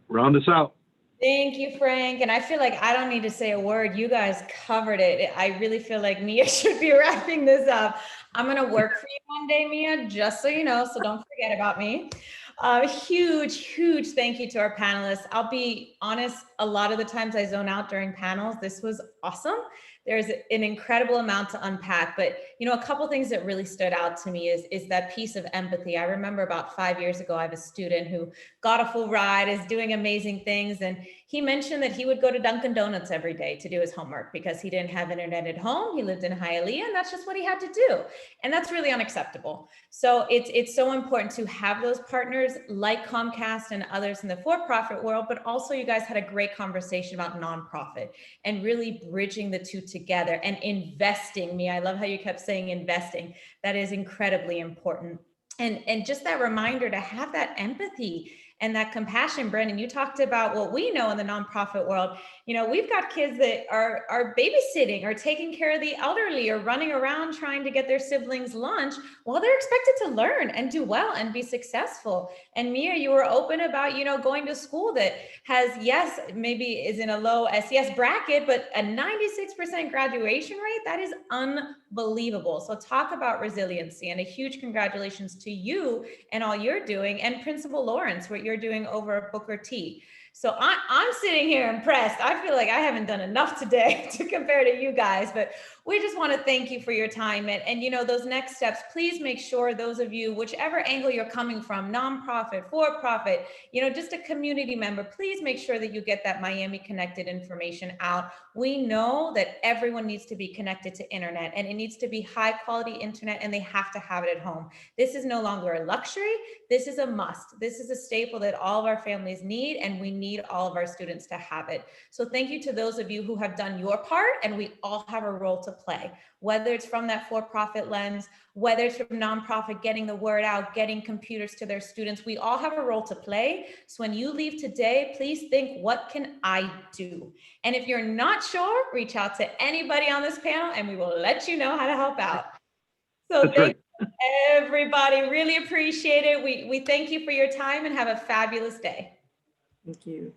round us out. Thank you, Frank. And I feel like I don't need to say a word. You guys covered it. I really feel like Mia should be wrapping this up. I'm going to work for you one day, Mia, just so you know, so don't forget about me. Huge thank you to our panelists. I'll be honest, a lot of the times I zone out during panels. This was awesome. There's an incredible amount to unpack, but a couple things that really stood out to me is that piece of empathy. I remember about 5 years ago, I have a student who got a full ride, is doing amazing things. And he mentioned that he would go to Dunkin' Donuts every day to do his homework because he didn't have internet at home. He lived in Hialeah, and that's just what he had to do. And that's really unacceptable. So it's so important to have those partners like Comcast and others in the for-profit world, but also you guys had a great conversation about nonprofit and really bridging the two together and investing. I love how you kept saying investing. That is incredibly important. And just that reminder to have that empathy and that compassion. Brandon, you talked about what we know in the nonprofit world. We've got kids that are babysitting or taking care of the elderly or running around trying to get their siblings lunch while they're expected to learn and do well and be successful. And Mia, you were open about, going to school that has, yes, maybe is in a low SES bracket, but a 96% graduation rate. That is unbelievable. So talk about resiliency, and a huge congratulations to you and all you're doing, and Principal Lawrence, what you're doing over at Booker T. So I'm sitting here impressed. I feel like I haven't done enough today to compare to you guys, but we just want to thank you for your time. And those next steps, please make sure those of you, whichever angle you're coming from, nonprofit, for-profit, just a community member, please make sure that you get that Miami Connected information out. We know that everyone needs to be connected to internet, and it needs to be high quality internet, and they have to have it at home. This is no longer a luxury. This is a must. This is a staple that all of our families need, and we need all of our students to have it. So thank you to those of you who have done your part, and we all have a role to play, whether it's from that for-profit lens, whether it's from nonprofit, getting the word out, getting computers to their students. We all have a role to play. So when you leave today, please think, what can I do? And if you're not sure, reach out to anybody on this panel and we will let you know how to help out. So That's thank right. you, everybody. Really appreciate it. We thank you for your time and have a fabulous day. Thank you.